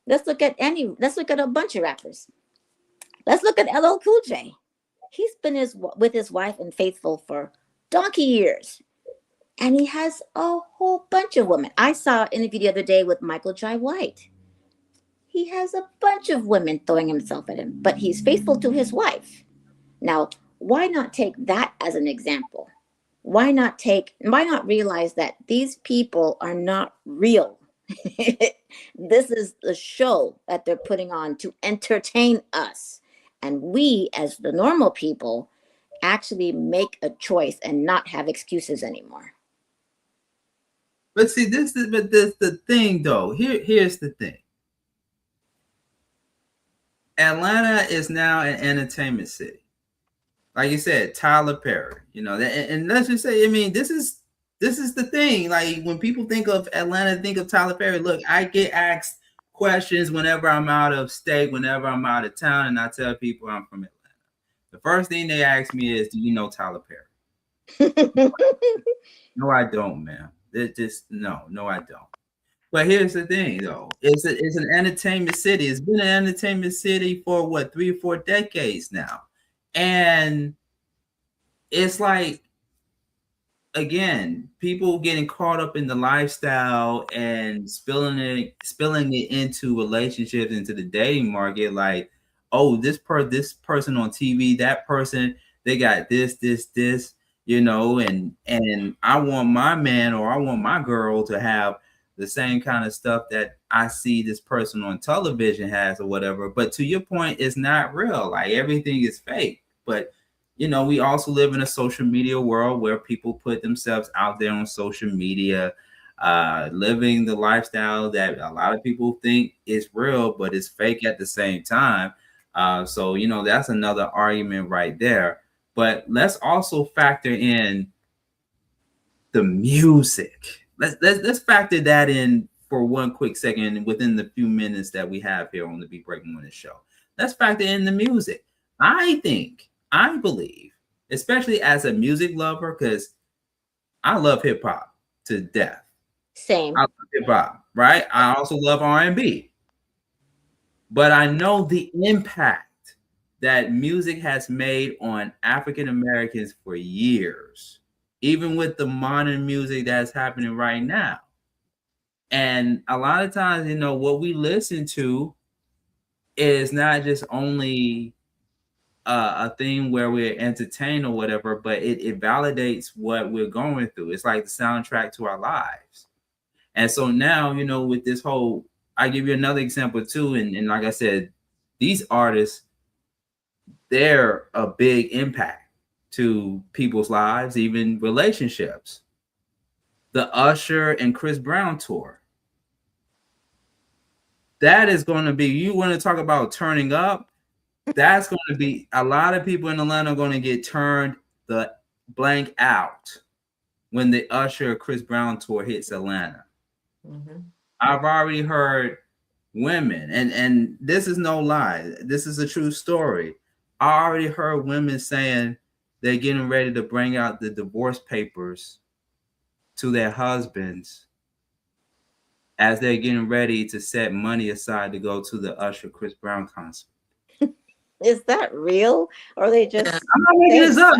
Let's look at a bunch of rappers. Let's look at LL Cool J. He's been with his wife and faithful for donkey years. And he has a whole bunch of women. I saw an interview the other day with Michael Jai White. He has a bunch of women throwing himself at him, but he's faithful to his wife. Now, why not take that as an example? Why not realize that these people are not real? This is the show that they're putting on to entertain us. And we, as the normal people, actually make a choice and not have excuses anymore. But see, this the thing though. Here's the thing. Atlanta is now an entertainment city. Like you said, Tyler Perry, and let's just say, I mean, this is the thing. Like when people think of Atlanta, think of Tyler Perry. Look, I get asked questions whenever I'm out of state, whenever I'm out of town, and I tell people I'm from Atlanta. The first thing they ask me is, do you know Tyler Perry? No, I don't, man. It just, no, I don't. But here's the thing, though. It's an entertainment city. It's been an entertainment city for, 3 or 4 decades now. And it's like, again, people getting caught up in the lifestyle and spilling it into relationships, into the dating market. Like, oh, this person on TV, that person, they got this, and I want my man or I want my girl to have the same kind of stuff that I see this person on television has or whatever. But to your point, it's not real. Like everything is fake. But we also live in a social media world where people put themselves out there on social media, living the lifestyle that a lot of people think is real, but it's fake at the same time. So that's another argument right there. But let's also factor in the music. Let's factor that in for one quick second within the few minutes that we have here on the Beat Break Morning Show. Let's factor in the music. I believe, especially as a music lover, because I love hip hop to death. Same. I love hip hop, right? I also love R&B. But I know the impact that music has made on African Americans for years, even with the modern music that's happening right now. And a lot of times, what we listen to is not just only a thing where we're entertained or whatever, but it validates what we're going through. It's like the soundtrack to our lives. And so now, with this whole, I give you another example too. And like I said, these artists, they're a big impact to people's lives, even relationships. The Usher and Chris Brown tour. That is going to be, you want to talk about turning up, that's going to be, a lot of people in Atlanta are going to get turned the blank out when the Usher Chris Brown tour hits Atlanta. Mm-hmm. I've already heard women, and this is no lie, this is a true story. I already heard women saying they're getting ready to bring out the divorce papers to their husbands as they're getting ready to set money aside to go to the Usher Chris Brown concert. Is that real? Or are they just... I'm not making this up.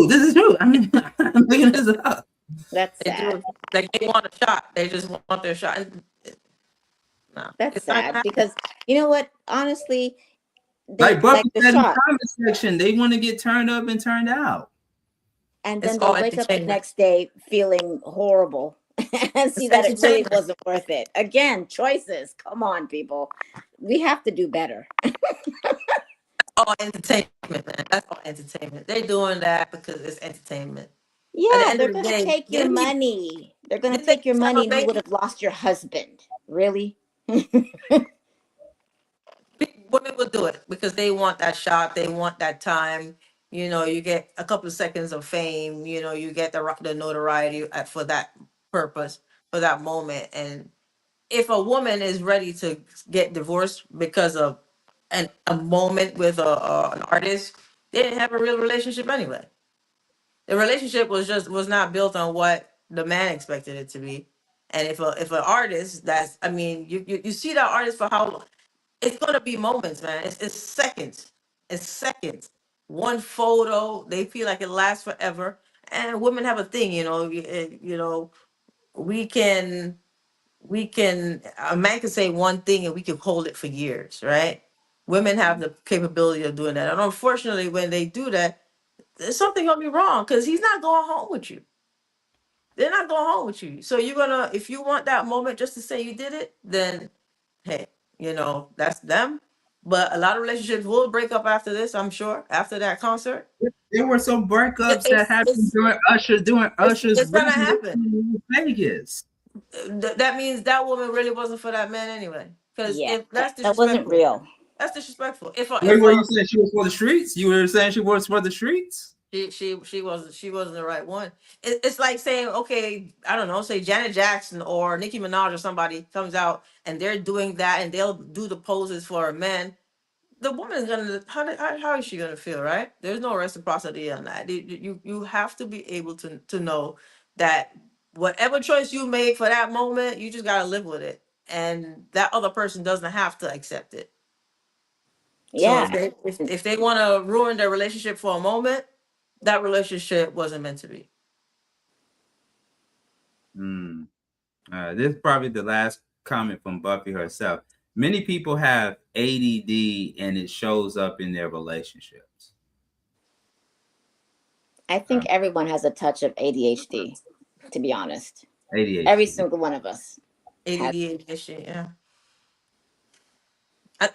This is true. I mean, I'm making this up. That's sad. They want a shot. They just want their shot. No, that's sad because, you know what? Honestly, like Buffy said in the comment section, they want to get turned up and turned out. And then they'll wake up the next day feeling horrible and see that it really wasn't worth it. Again, choices. Come on, people. We have to do better. All entertainment, man. That's all entertainment. They're doing that because it's entertainment. Yeah, they're going to take your money. They're going to take your money and you would have lost your husband. Really? Women will do it because they want that shot. They want that time. You get a couple of seconds of fame. You get the notoriety for that purpose, for that moment. And if a woman is ready to get divorced because of a moment with an artist, they didn't have a real relationship anyway. The relationship was not built on what the man expected it to be. And if an artist that's, I mean, you see that artist for how long? It's gonna be moments, man. It's seconds. It's seconds. One photo, they feel like it lasts forever. And women have a thing, we can a man can say one thing and we can hold it for years, right? Women have the capability of doing that. And unfortunately, when they do that, there's something gonna be wrong because he's not going home with you. They're not going home with you. So you're gonna, if you want that moment just to say you did it, then hey, that's them. But a lot of relationships will break up after this, I'm sure, after that concert. There were some breakups that It's happened during Usher's it's gonna residency happen. in Vegas. That means that woman really wasn't for that man anyway. Because Yeah, if that's that wasn't disrespectful, real. that's disrespectful. If Wait, were you saying she was for the streets? You were saying she was for the streets? she wasn't the right one. It's like saying, okay, I don't know, say Janet Jackson or Nicki Minaj or somebody comes out and they're doing that and they'll do the poses for a man. The woman is gonna, how is she gonna feel, right? There's no reciprocity on that. You have to be able to know that whatever choice you make for that moment, you just gotta live with it, and that other person doesn't have to accept it. So Yeah. if they want to ruin their relationship for a moment, that relationship wasn't meant to be. This is probably the last comment from Buffy herself. Many people have ADD and it shows up in their relationships. I think everyone has a touch of ADHD, to be honest. ADHD. Every single one of us. ADD issue, yeah.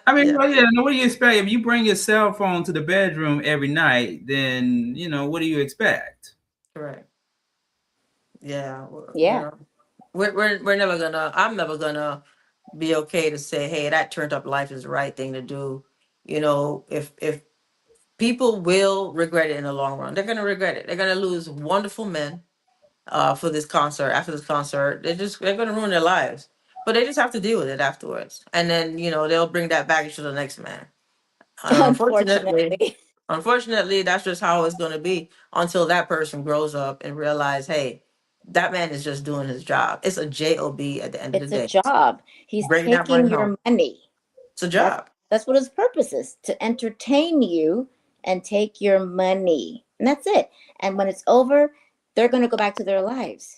I mean, well, yeah, what do you expect? If you bring your cell phone to the bedroom every night, then, what do you expect? Correct. Yeah. Yeah. We're never gonna, I'm never gonna be okay to say, hey, that turned up life is the right thing to do. If people will regret it in the long run, they're gonna regret it. They're gonna lose wonderful men for this concert. After this concert, they're gonna ruin their lives. But they just have to deal with it afterwards. And then, they'll bring that baggage to the next man. Unfortunately, that's just how it's gonna be until that person grows up and realize, hey, that man is just doing his job. It's a job at the end of the day. It's a job. He's taking your money. It's a job. That's what his purpose is, to entertain you and take your money. And that's it. And when it's over, they're going to go back to their lives.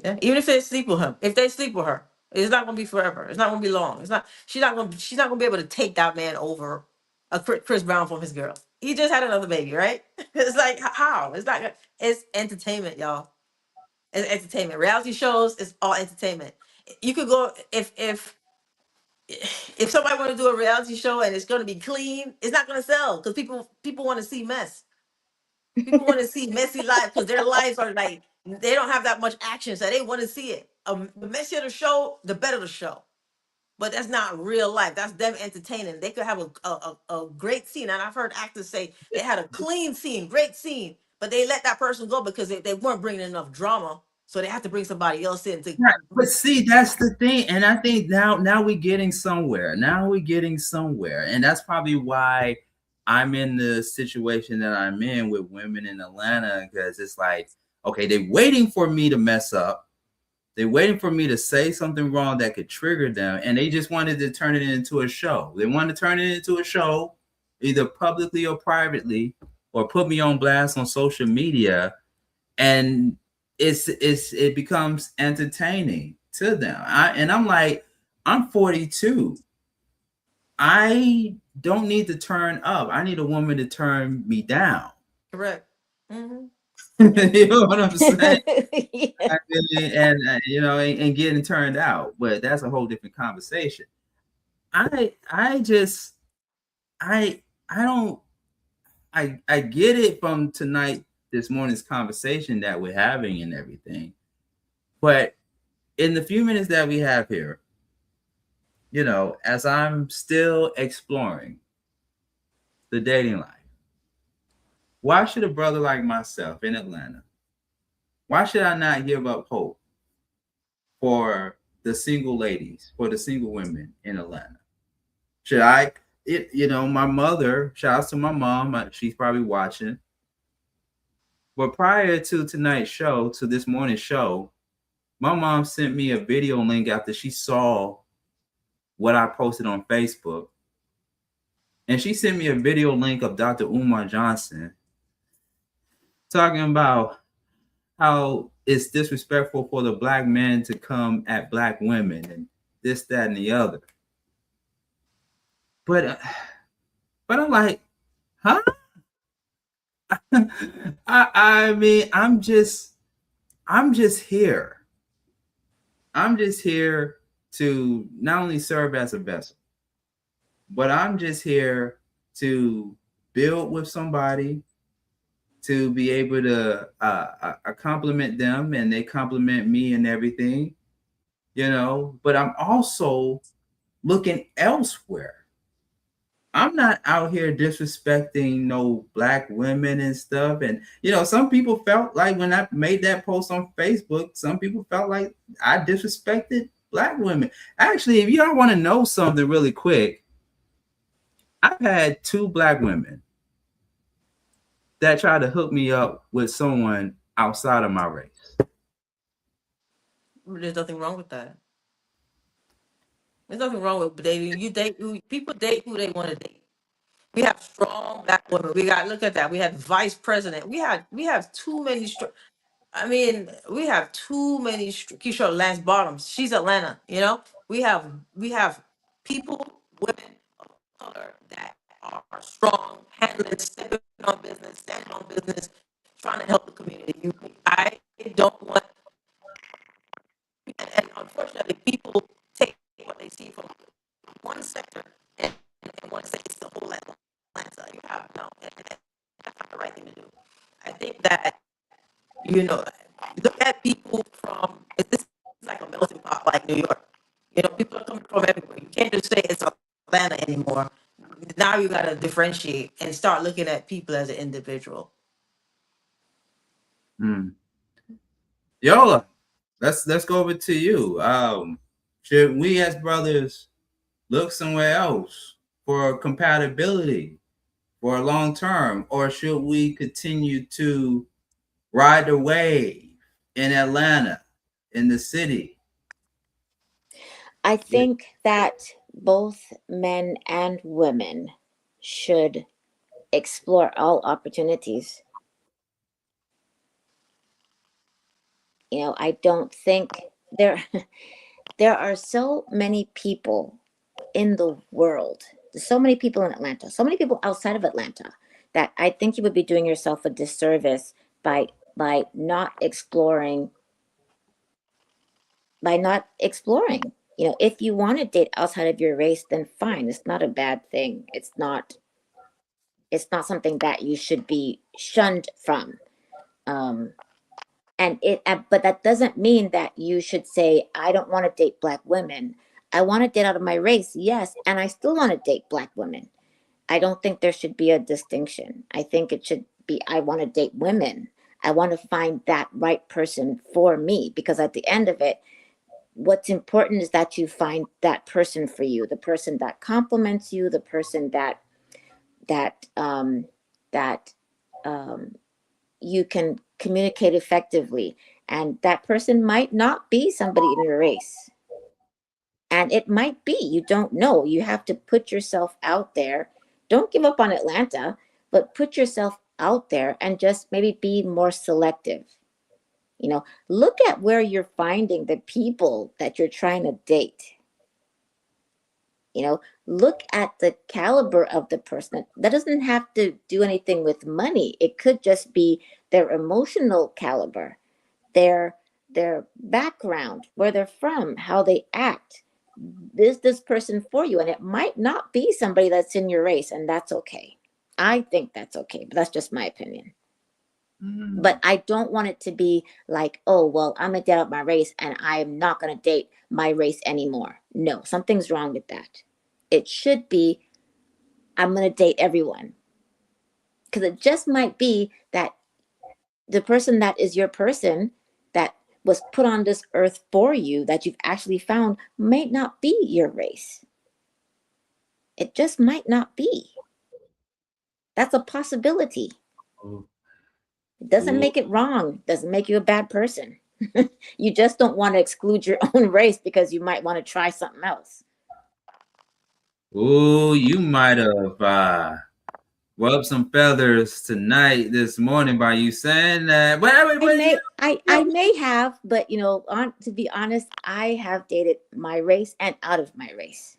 Yeah. Even if they sleep with him, it's not going to be forever. It's not going to be long. She's not going to be able to take that man over Chris Brown from his girl. He just had another baby, right? It's like, how? It's entertainment, y'all. It's entertainment. Reality shows is all entertainment. You could go, if somebody want to do a reality show and it's going to be clean, it's not going to sell because people want to see mess. People want to see messy lives because their lives are like, they don't have that much action, so they want to see it. The messier the show, the better the show. But that's not real life. That's them entertaining. They could have a great scene. And I've heard actors say they had a clean scene, great scene, but they let that person go because they weren't bringing enough drama. So they have to bring somebody else in. Right. But see, that's the thing. And I think now we're getting somewhere. And that's probably why I'm in the situation that I'm in with women in Atlanta, because it's like, okay, they're waiting for me to mess up. They're waiting for me to say something wrong that could trigger them. And they just wanted to turn it into a show. They wanted to turn it into a show, either publicly or privately, or put me on blast on social media. And it becomes entertaining to them. I'm like, I'm 42. I don't need to turn up. I need a woman to turn me down. Correct. Mm-hmm. You know what I'm saying? Yeah. And getting turned out. But that's a whole different conversation. I get it from this morning's conversation that we're having and everything. But in the few minutes that we have here, as I'm still exploring the dating life, why should a brother like myself in Atlanta, why should I not give up hope for the single ladies, for the single women in Atlanta? Should I, my mother, shout out to my mom, she's probably watching. But prior to tonight's show, to this morning's show, my mom sent me a video link after she saw what I posted on Facebook. And she sent me a video link of Dr. Umar Johnson talking about how it's disrespectful for the black men to come at black women and this, that, and the other. But I'm like, huh? I mean, I'm just here. I'm just here to not only serve as a vessel, but I'm just here to build with somebody, to be able to compliment them and they compliment me and everything, you know, but I'm also looking elsewhere. I'm not out here disrespecting no black women and stuff. And, you know, some people felt like when I made that post on Facebook, some people felt like I disrespected black women. Actually, if y'all want to know something really quick, I've had 2 black women that tried to hook me up with someone outside of my race. There's nothing wrong with that. There's nothing wrong with dating. People date who they want to date. We have strong black women. Look at that. We had vice president. We have too many. We have too many. Keisha Lance Bottoms. She's Atlanta. You know, we have people, women of color that are strong, handling, stepping on business, standing on business, trying to help the community. I don't want, and unfortunately, people take what they see from one sector and want to say it's the whole Atlanta. You have no, and that's not the right thing to do. I think that, you know, look at people from, this is like a melting pot like New York. You know, people are coming from everywhere. You can't just say it's Atlanta anymore. Now you got to differentiate and start looking at people as an individual. Yola, let's go over to you. Should we as brothers look somewhere else for compatibility for a long term, or should we continue to ride the wave in Atlanta, in the city? I think that both men and women should explore all opportunities. You know, I don't think there are so many people in the world. There's so many people in Atlanta, so many people outside of Atlanta, that I think you would be doing yourself a disservice by not exploring. You know, if you want to date outside of your race, then fine. It's not a bad thing. It's not something that you should be shunned from. But that doesn't mean that you should say, I don't want to date black women. I want to date out of my race, yes, and I still want to date black women. I don't think there should be a distinction. I think it should be, I want to date women. I want to find that right person for me, because at the end of it, what's important is that you find that person for you, the person that compliments you, the person that you can communicate effectively. And that person might not be somebody in your race. And it might be, you don't know. You have to put yourself out there. Don't give up on Atlanta, but put yourself out there and just maybe be more selective. You know, look at where you're finding the people that you're trying to date. You know, look at the caliber of the person. That doesn't have to do anything with money. It could just be their emotional caliber, their background, where they're from, how they act. Is this person for you? And it might not be somebody that's in your race, and that's okay. I think that's okay, but that's just my opinion. But I don't want it to be like, oh, well, I'm going to date out my race and I'm not going to date my race anymore. No, something's wrong with that. It should be, I'm going to date everyone. Because it just might be that the person that is your person that was put on this earth for you, that you've actually found, might not be your race. It just might not be. That's a possibility. It doesn't make it wrong. Doesn't make you a bad person. You just don't want to exclude your own race because you might want to try something else. Ooh, you might have rubbed some feathers this morning by you saying that. I may have, but to be honest, I have dated my race and out of my race.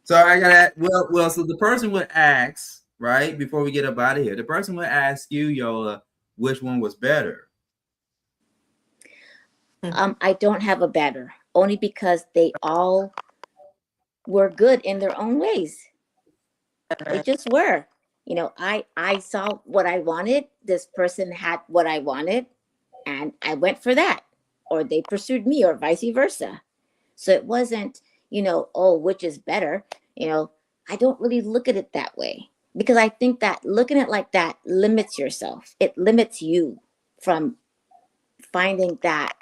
So I got well. So the person would ask, right before we get up out of here, the person would ask you, Yola, which one was better. I don't have a better, only because they all were good in their own ways. They just were. I saw what I wanted. This person had what I wanted, and I went for that. Or they pursued me, or vice versa. So it wasn't, which is better. I don't really look at it that way, because I think that looking at it like that limits yourself. It limits you from finding that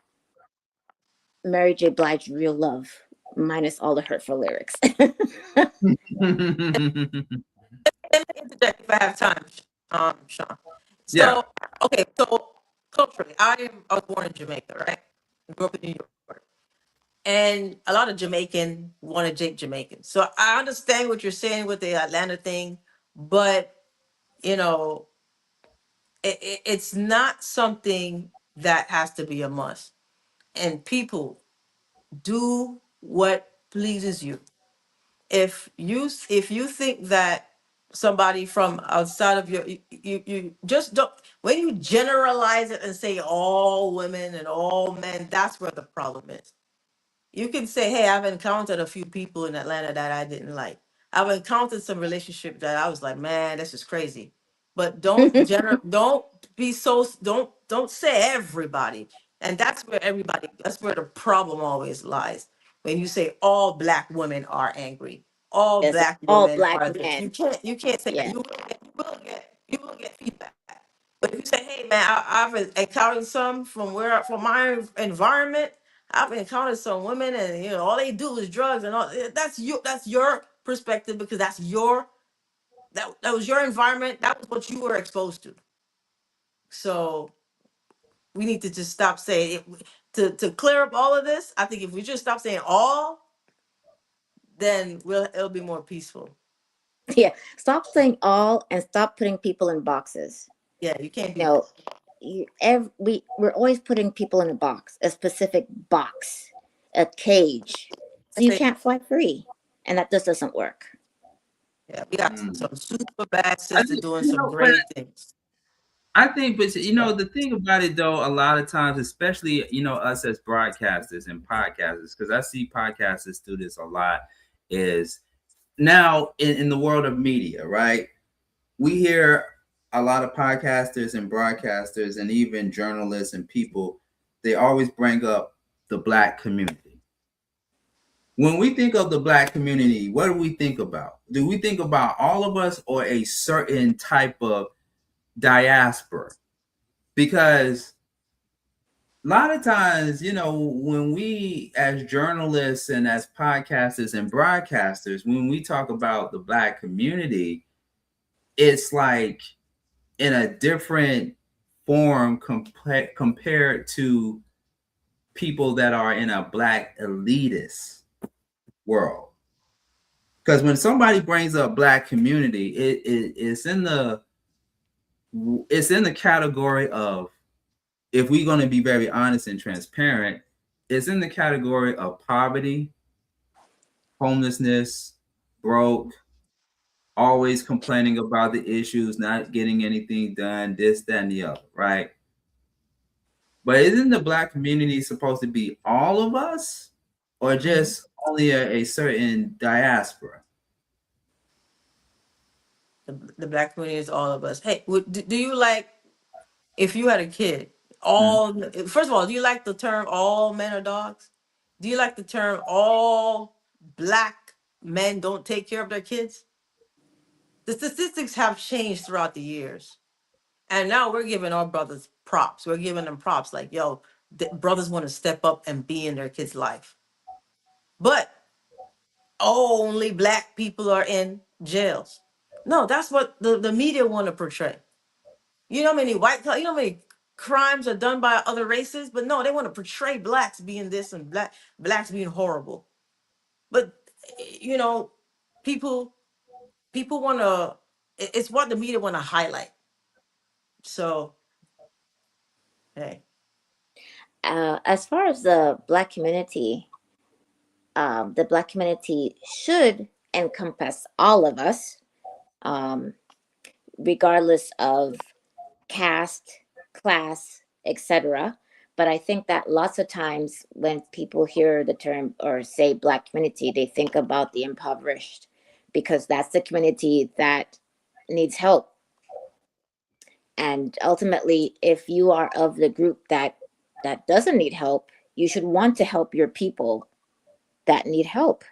Mary J. Blige real love, minus all the hurtful lyrics. Let me interject if I have time, Sean. So, Yeah. Okay, so culturally, I was born in Jamaica, right? I grew up in New York. And a lot of Jamaican want to date Jamaican. So I understand what you're saying with the Atlanta thing, but, it's not something that has to be a must. And people, do what pleases you. If you think that somebody from outside of you just don't, when you generalize it and say all women and all men, that's where the problem is. You can say, hey, I've encountered a few people in Atlanta that I didn't like. I've encountered some relationship that I was like, man, this is crazy. But don't be so, don't say everybody. And that's where the problem always lies. When you say all black women are angry, all Yes, black all women black are this. men. You can't say that. Yeah. You will get feedback. But if you say, hey man, I've encountered some from my environment. I've encountered some women, and all they do is drugs and all. That's your perspective, because that was your environment. That was what you were exposed to. So we need to just stop saying it. To clear up all of this. I think if we just stop saying all, then it'll be more peaceful. Yeah. Stop saying all and stop putting people in boxes. Yeah, you can't be. We're always putting people in a box, a specific box, a cage, so you can't fly free, and that just doesn't work. Yeah, we got some super bad sisters doing some great things. I think, but the thing about it though, a lot of times, especially us as broadcasters and podcasters, because I see podcasters do this a lot, is now in the world of media, right? We hear a lot of podcasters and broadcasters and even journalists and people, they always bring up the Black community. When we think of the Black community, what do we think about? Do we think about all of us or a certain type of diaspora? Because a lot of times, when we as journalists and as podcasters and broadcasters, when we talk about the Black community, it's like in a different form compared to people that are in a Black elitist world. Because when somebody brings up Black community, it's in the category of, if we're going to be very honest and transparent, it's in the category of poverty, homelessness, broke, always complaining about the issues, not getting anything done, this, that, and the other, right? But isn't the Black community supposed to be all of us, or just only a certain diaspora? The Black community is all of us. Hey, do you like, if you had a kid, first of all, do you like the term all men are dogs? Do you like the term all Black men don't take care of their kids? The statistics have changed throughout the years. And now we're giving our brothers props. We're giving them props like, yo, brothers want to step up and be in their kids' life. But only Black people are in jails. No, that's what the media want to portray. You know how many you know how many crimes are done by other races, but no, they want to portray blacks being this and blacks being horrible. But you know, people want to. It's what the media want to highlight. So hey, As far as the Black community should encompass all of us, regardless of caste, class, etc. But I think that lots of times when people hear the term or say Black community, they think about the impoverished, because that's the community that needs help. And ultimately, if you are of the group that doesn't need help, you should want to help your people that need help.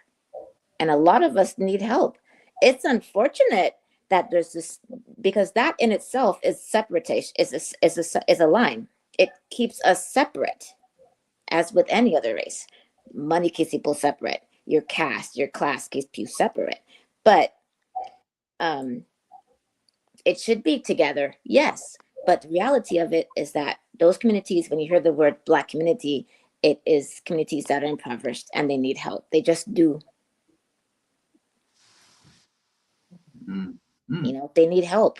And a lot of us need help. It's unfortunate that there's this, because that in itself is separation, is a line. It keeps us separate, as with any other race. Money keeps people separate. Your caste, your class keeps you separate. But it should be together, yes. But the reality of it is that those communities, when you hear the word Black community, it is communities that are impoverished and they need help. They just do. You know, they need help.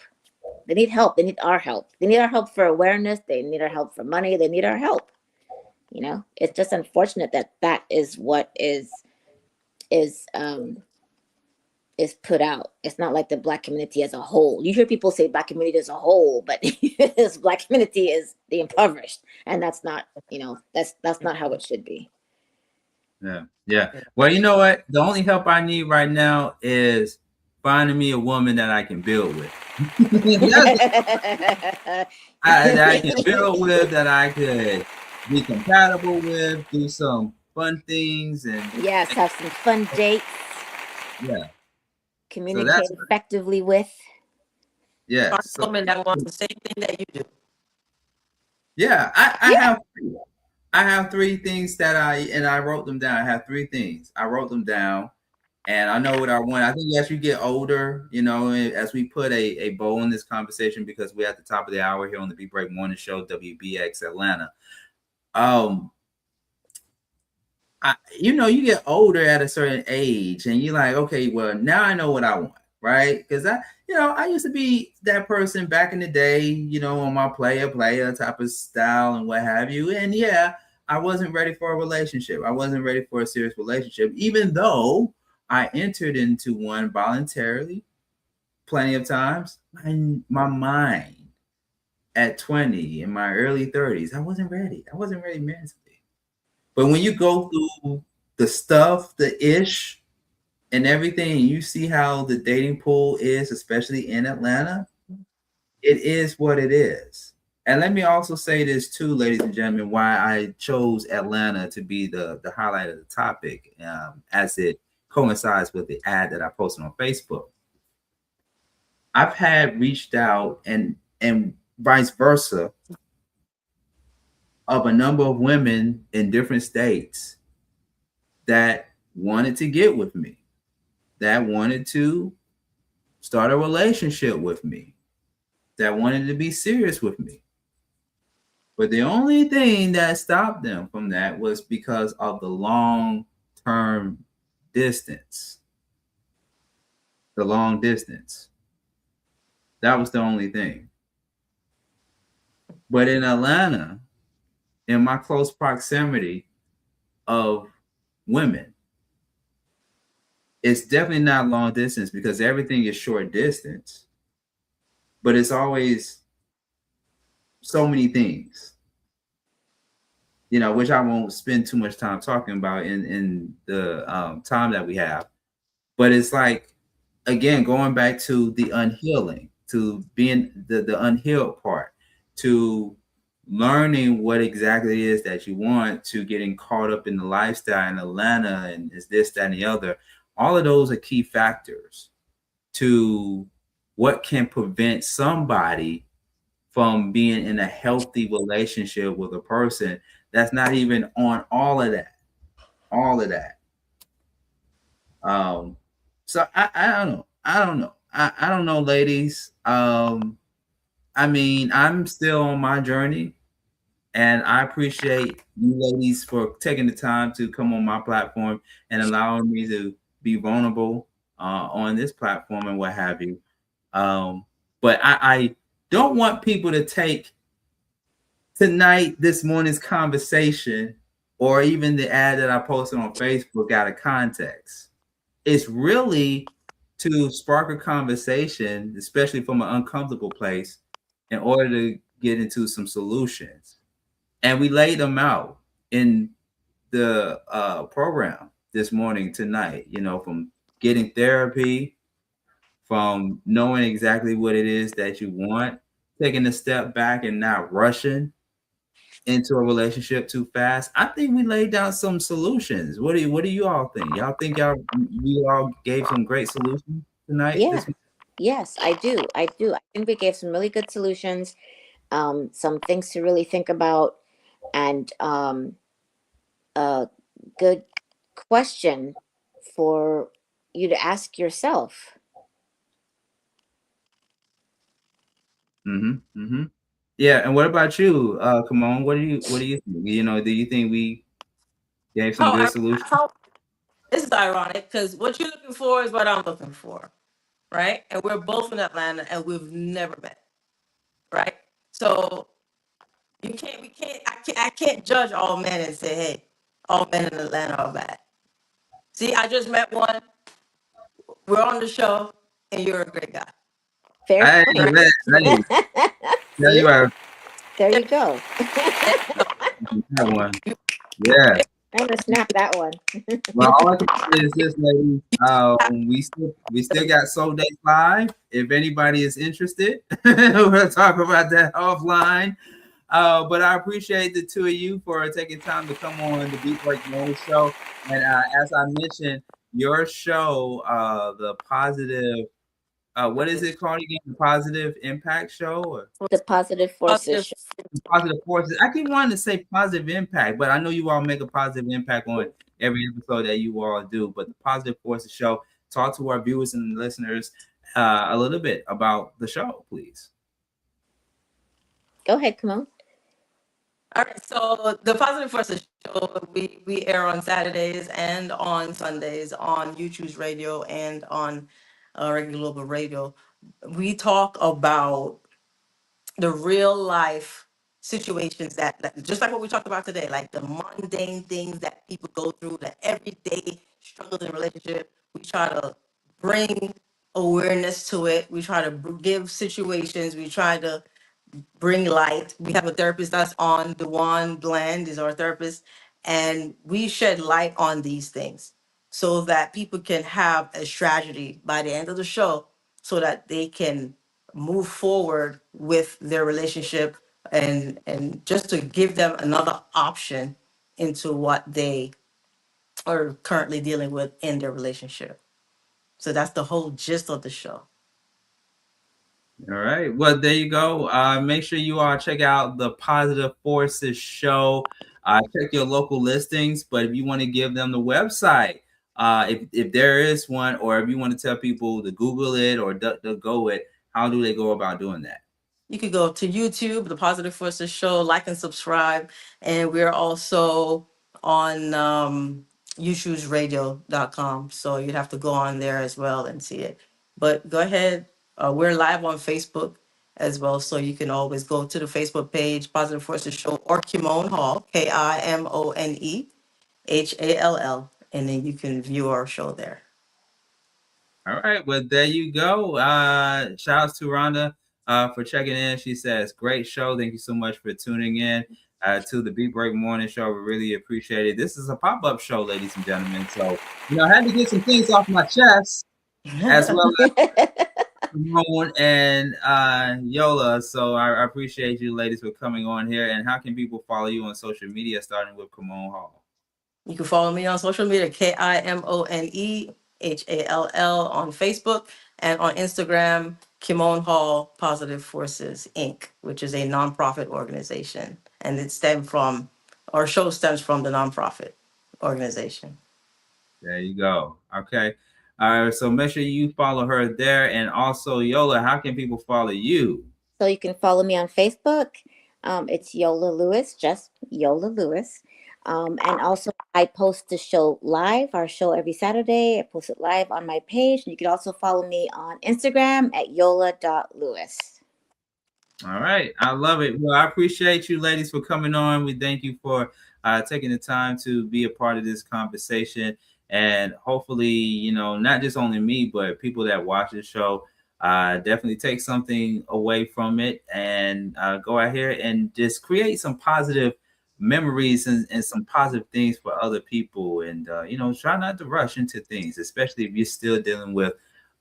They need help. They need our help. They need our help for awareness. They need our help for money. They need our help. You know, it's just unfortunate that that is what is put out. It's not like the Black community as a whole. You hear people say Black community as a whole, but this Black community is the impoverished, and that's not, you know, that's not how it should be. Yeah. Well, you know what? The only help I need right now is finding me a woman that I can build with. that I can build with, that I could be compatible with, do some fun things, and yes, have some fun dates. Yeah. Communicate effectively with. Yeah. So, woman that wants the same thing that you do. Yeah, I have three things that I wrote them down. I have three things. I wrote them down. And I know what I want. I think as you get older, you know, as we put a bow on this conversation, because we're at the top of the hour here on the Beat Break Morning Show, WBX Atlanta. You know, you get older at a certain age, and you're like, okay, well, now I know what I want, right? Because I used to be that person back in the day, you know, on my player type of style and what have you. And yeah, I wasn't ready for a relationship. I wasn't ready for a serious relationship, even though I entered into one voluntarily plenty of times. My mind at 20, in my early 30s, I wasn't ready. I wasn't ready mentally. But when you go through the stuff, the ish, and everything, and you see how the dating pool is, especially in Atlanta, it is what it is. And let me also say this too, ladies and gentlemen, why I chose Atlanta to be the highlight of the topic, as it coincides with the ad that I posted on Facebook. I've had reached out and vice versa of a number of women in different states that wanted to get with me, that wanted to start a relationship with me, that wanted to be serious with me. But the only thing that stopped them from that was because of the long-term distance. The long distance. That was the only thing. But in Atlanta, in my close proximity of women, it's definitely not long distance, because everything is short distance. But it's always so many things, you know, which I won't spend too much time talking about in the time that we have. But it's like, again, going back to the unhealing, to being the unhealed part, to learning what exactly it is that you want, to getting caught up in the lifestyle in Atlanta and is this, that, and the other. All of those are key factors to what can prevent somebody from being in a healthy relationship with a person that's not even on all of that. So I don't know. I don't know, ladies. I mean, I'm still on my journey, and I appreciate you ladies for taking the time to come on my platform and allowing me to be vulnerable on this platform and what have you. But I don't want people to take this morning's conversation, or even the ad that I posted on Facebook out of context. It's really to spark a conversation, especially from an uncomfortable place, in order to get into some solutions. And we laid them out in the program this morning, tonight, from getting therapy, from knowing exactly what it is that you want, taking a step back and not rushing into a relationship too fast. I think we laid down some solutions. What do you all think? Y'all think we all gave some great solutions tonight? Yeah. Yes, I do. I think we gave some really good solutions, some things to really think about, and a good question for you to ask yourself. Yeah, and what about you? Come on, what do you think? Do you think we gave some good solutions? This is ironic because what you're looking for is what I'm looking for, right? And we're both in Atlanta and we've never met, right? So we can't, I can't judge all men and say, hey, all men in Atlanta are bad. See, I just met one. We're on the show, and you're a great guy. Fair point. There you are. There you go. That one. Yeah. I'm gonna snap that one. Well, all I can say is this, ladies. We still got Soul Days Live. If anybody is interested, we'll talk about that offline. But I appreciate the two of you for taking time to come on the Beat Break Morning Show. And as I mentioned, your show, the positive, what is it called again? The Positive Impact Show? Or? The Positive Forces Show. Positive Forces. I keep wanting to say Positive Impact, but I know you all make a positive impact on every episode that you all do. But the Positive Forces Show, talk to our viewers and listeners a little bit about the show, please. Go ahead, come on. All right, so the Positive Forces Show, we air on Saturdays and on Sundays on YouTube's radio and on regular global radio. We talk about the real life situations that just like what we talked about today, like the mundane things that people go through, the everyday struggles in a relationship. We try to bring awareness to it. We try to give situations. We try to bring light. We have a therapist that's on, Dewan Bland is our therapist, and we shed light on these things so that people can have a strategy by the end of the show so that they can move forward with their relationship and just to give them another option into what they are currently dealing with in their relationship. So that's the whole gist of the show. All right. Well, there you go. Make sure you all check out the Positive Forces Show. Check your local listings, but if you want to give them the website, if there is one, or if you want to tell people to Google it or go it, how do they go about doing that? You could go to YouTube, the Positive Forces Show, like and subscribe. And we're also on YouTubesradio.com. So you'd have to go on there as well and see it. But go ahead. We're live on Facebook as well. So you can always go to the Facebook page, Positive Forces Show, or Kimone Hall, KIMONEHALL. And then you can view our show there. All right. Well, there you go. Shout outs to Rhonda for checking in. She says, great show. Thank you so much for tuning in to the Beat Break Morning Show. We really appreciate it. This is a pop-up show, ladies and gentlemen. So, I had to get some things off my chest as well as Ramon and Yola. So I appreciate you ladies for coming on here. And how can people follow you on social media, starting with Kimone Hall? You can follow me on social media, KIMONEHALL on Facebook, and on Instagram, Kimone Hall Positive Forces Inc., which is a nonprofit organization. And our show stems from the nonprofit organization. There you go. Okay. All right. So make sure you follow her there. And also, Yola, how can people follow you? So you can follow me on Facebook. It's Yola Lewis, just Yola Lewis. And also I post the show live, our show every Saturday. I post it live on my page. You can also follow me on Instagram at yola.lewis. All right. I love it. Well, I appreciate you ladies for coming on. We thank you for taking the time to be a part of this conversation. And hopefully, you know, not just only me, but people that watch the show definitely take something away from it and go out here and just create some positive memories and some positive things for other people. And, you know, try not to rush into things, especially if you're still dealing with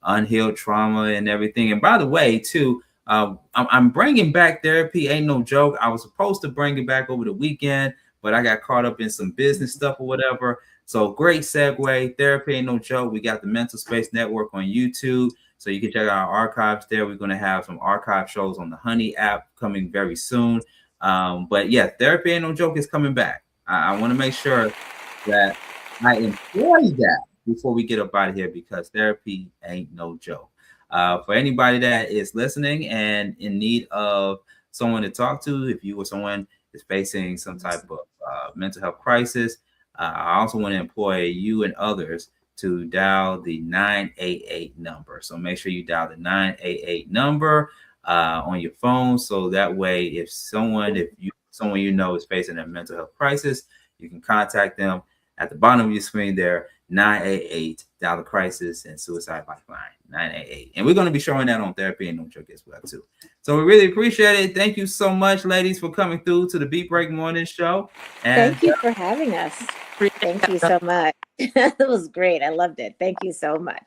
unhealed trauma and everything. And by the way, too, I'm bringing back Therapy Ain't No Joke. I was supposed to bring it back over the weekend, but I got caught up in some business stuff or whatever. So great segue. Therapy Ain't No Joke. We got the Mental Space Network on YouTube, so you can check out our archives there. We're going to have some archive shows on the Honey app coming very soon. But yeah, Therapy Ain't No Joke is coming back. I want to make sure that I employ that before we get up out of here, because therapy ain't no joke. For anybody that is listening and in need of someone to talk to, if you or someone is facing some type of mental health crisis, I also want to employ you and others to dial the 988 number. So make sure you dial the 988 number on your phone. So that way, if someone you know is facing a mental health crisis, you can contact them at the bottom of your screen there, 988, dial the crisis and suicide lifeline, 988. And we're going to be showing that on Therapy Ain't No Joke as well, too. So we really appreciate it. Thank you so much, ladies, for coming through to the Beat Break Morning Show. And thank you for having us. Thank you so much. It was great. I loved it. Thank you so much.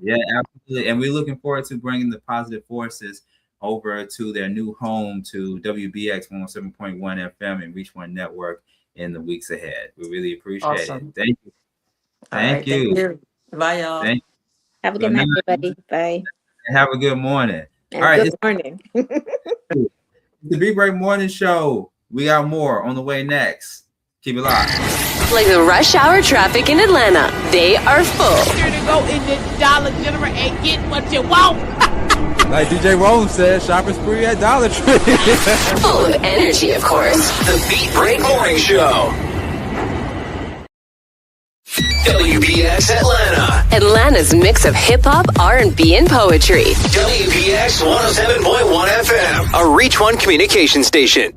Yeah, absolutely. And we're looking forward to bringing the positive forces over to their new home, to WBX 107.1 FM and Reach One Network in the weeks ahead. We really appreciate it. Thank you. Thank you. Bye, y'all. Have a good night, everybody. Bye. And have a good morning. And all right. Good morning. The Beat Break Morning Show. We got more on the way next. Keep it locked. Like the rush hour traffic in Atlanta, they are full. Here to go in the Dollar General and get what you want. Like DJ Rome said, shopping spree at Dollar Tree. Full of energy, of course. The Beat Break Morning Show. WBX Atlanta. Atlanta's mix of hip-hop, R&B, and poetry. WBX 107.1 FM. A Reach One communication station.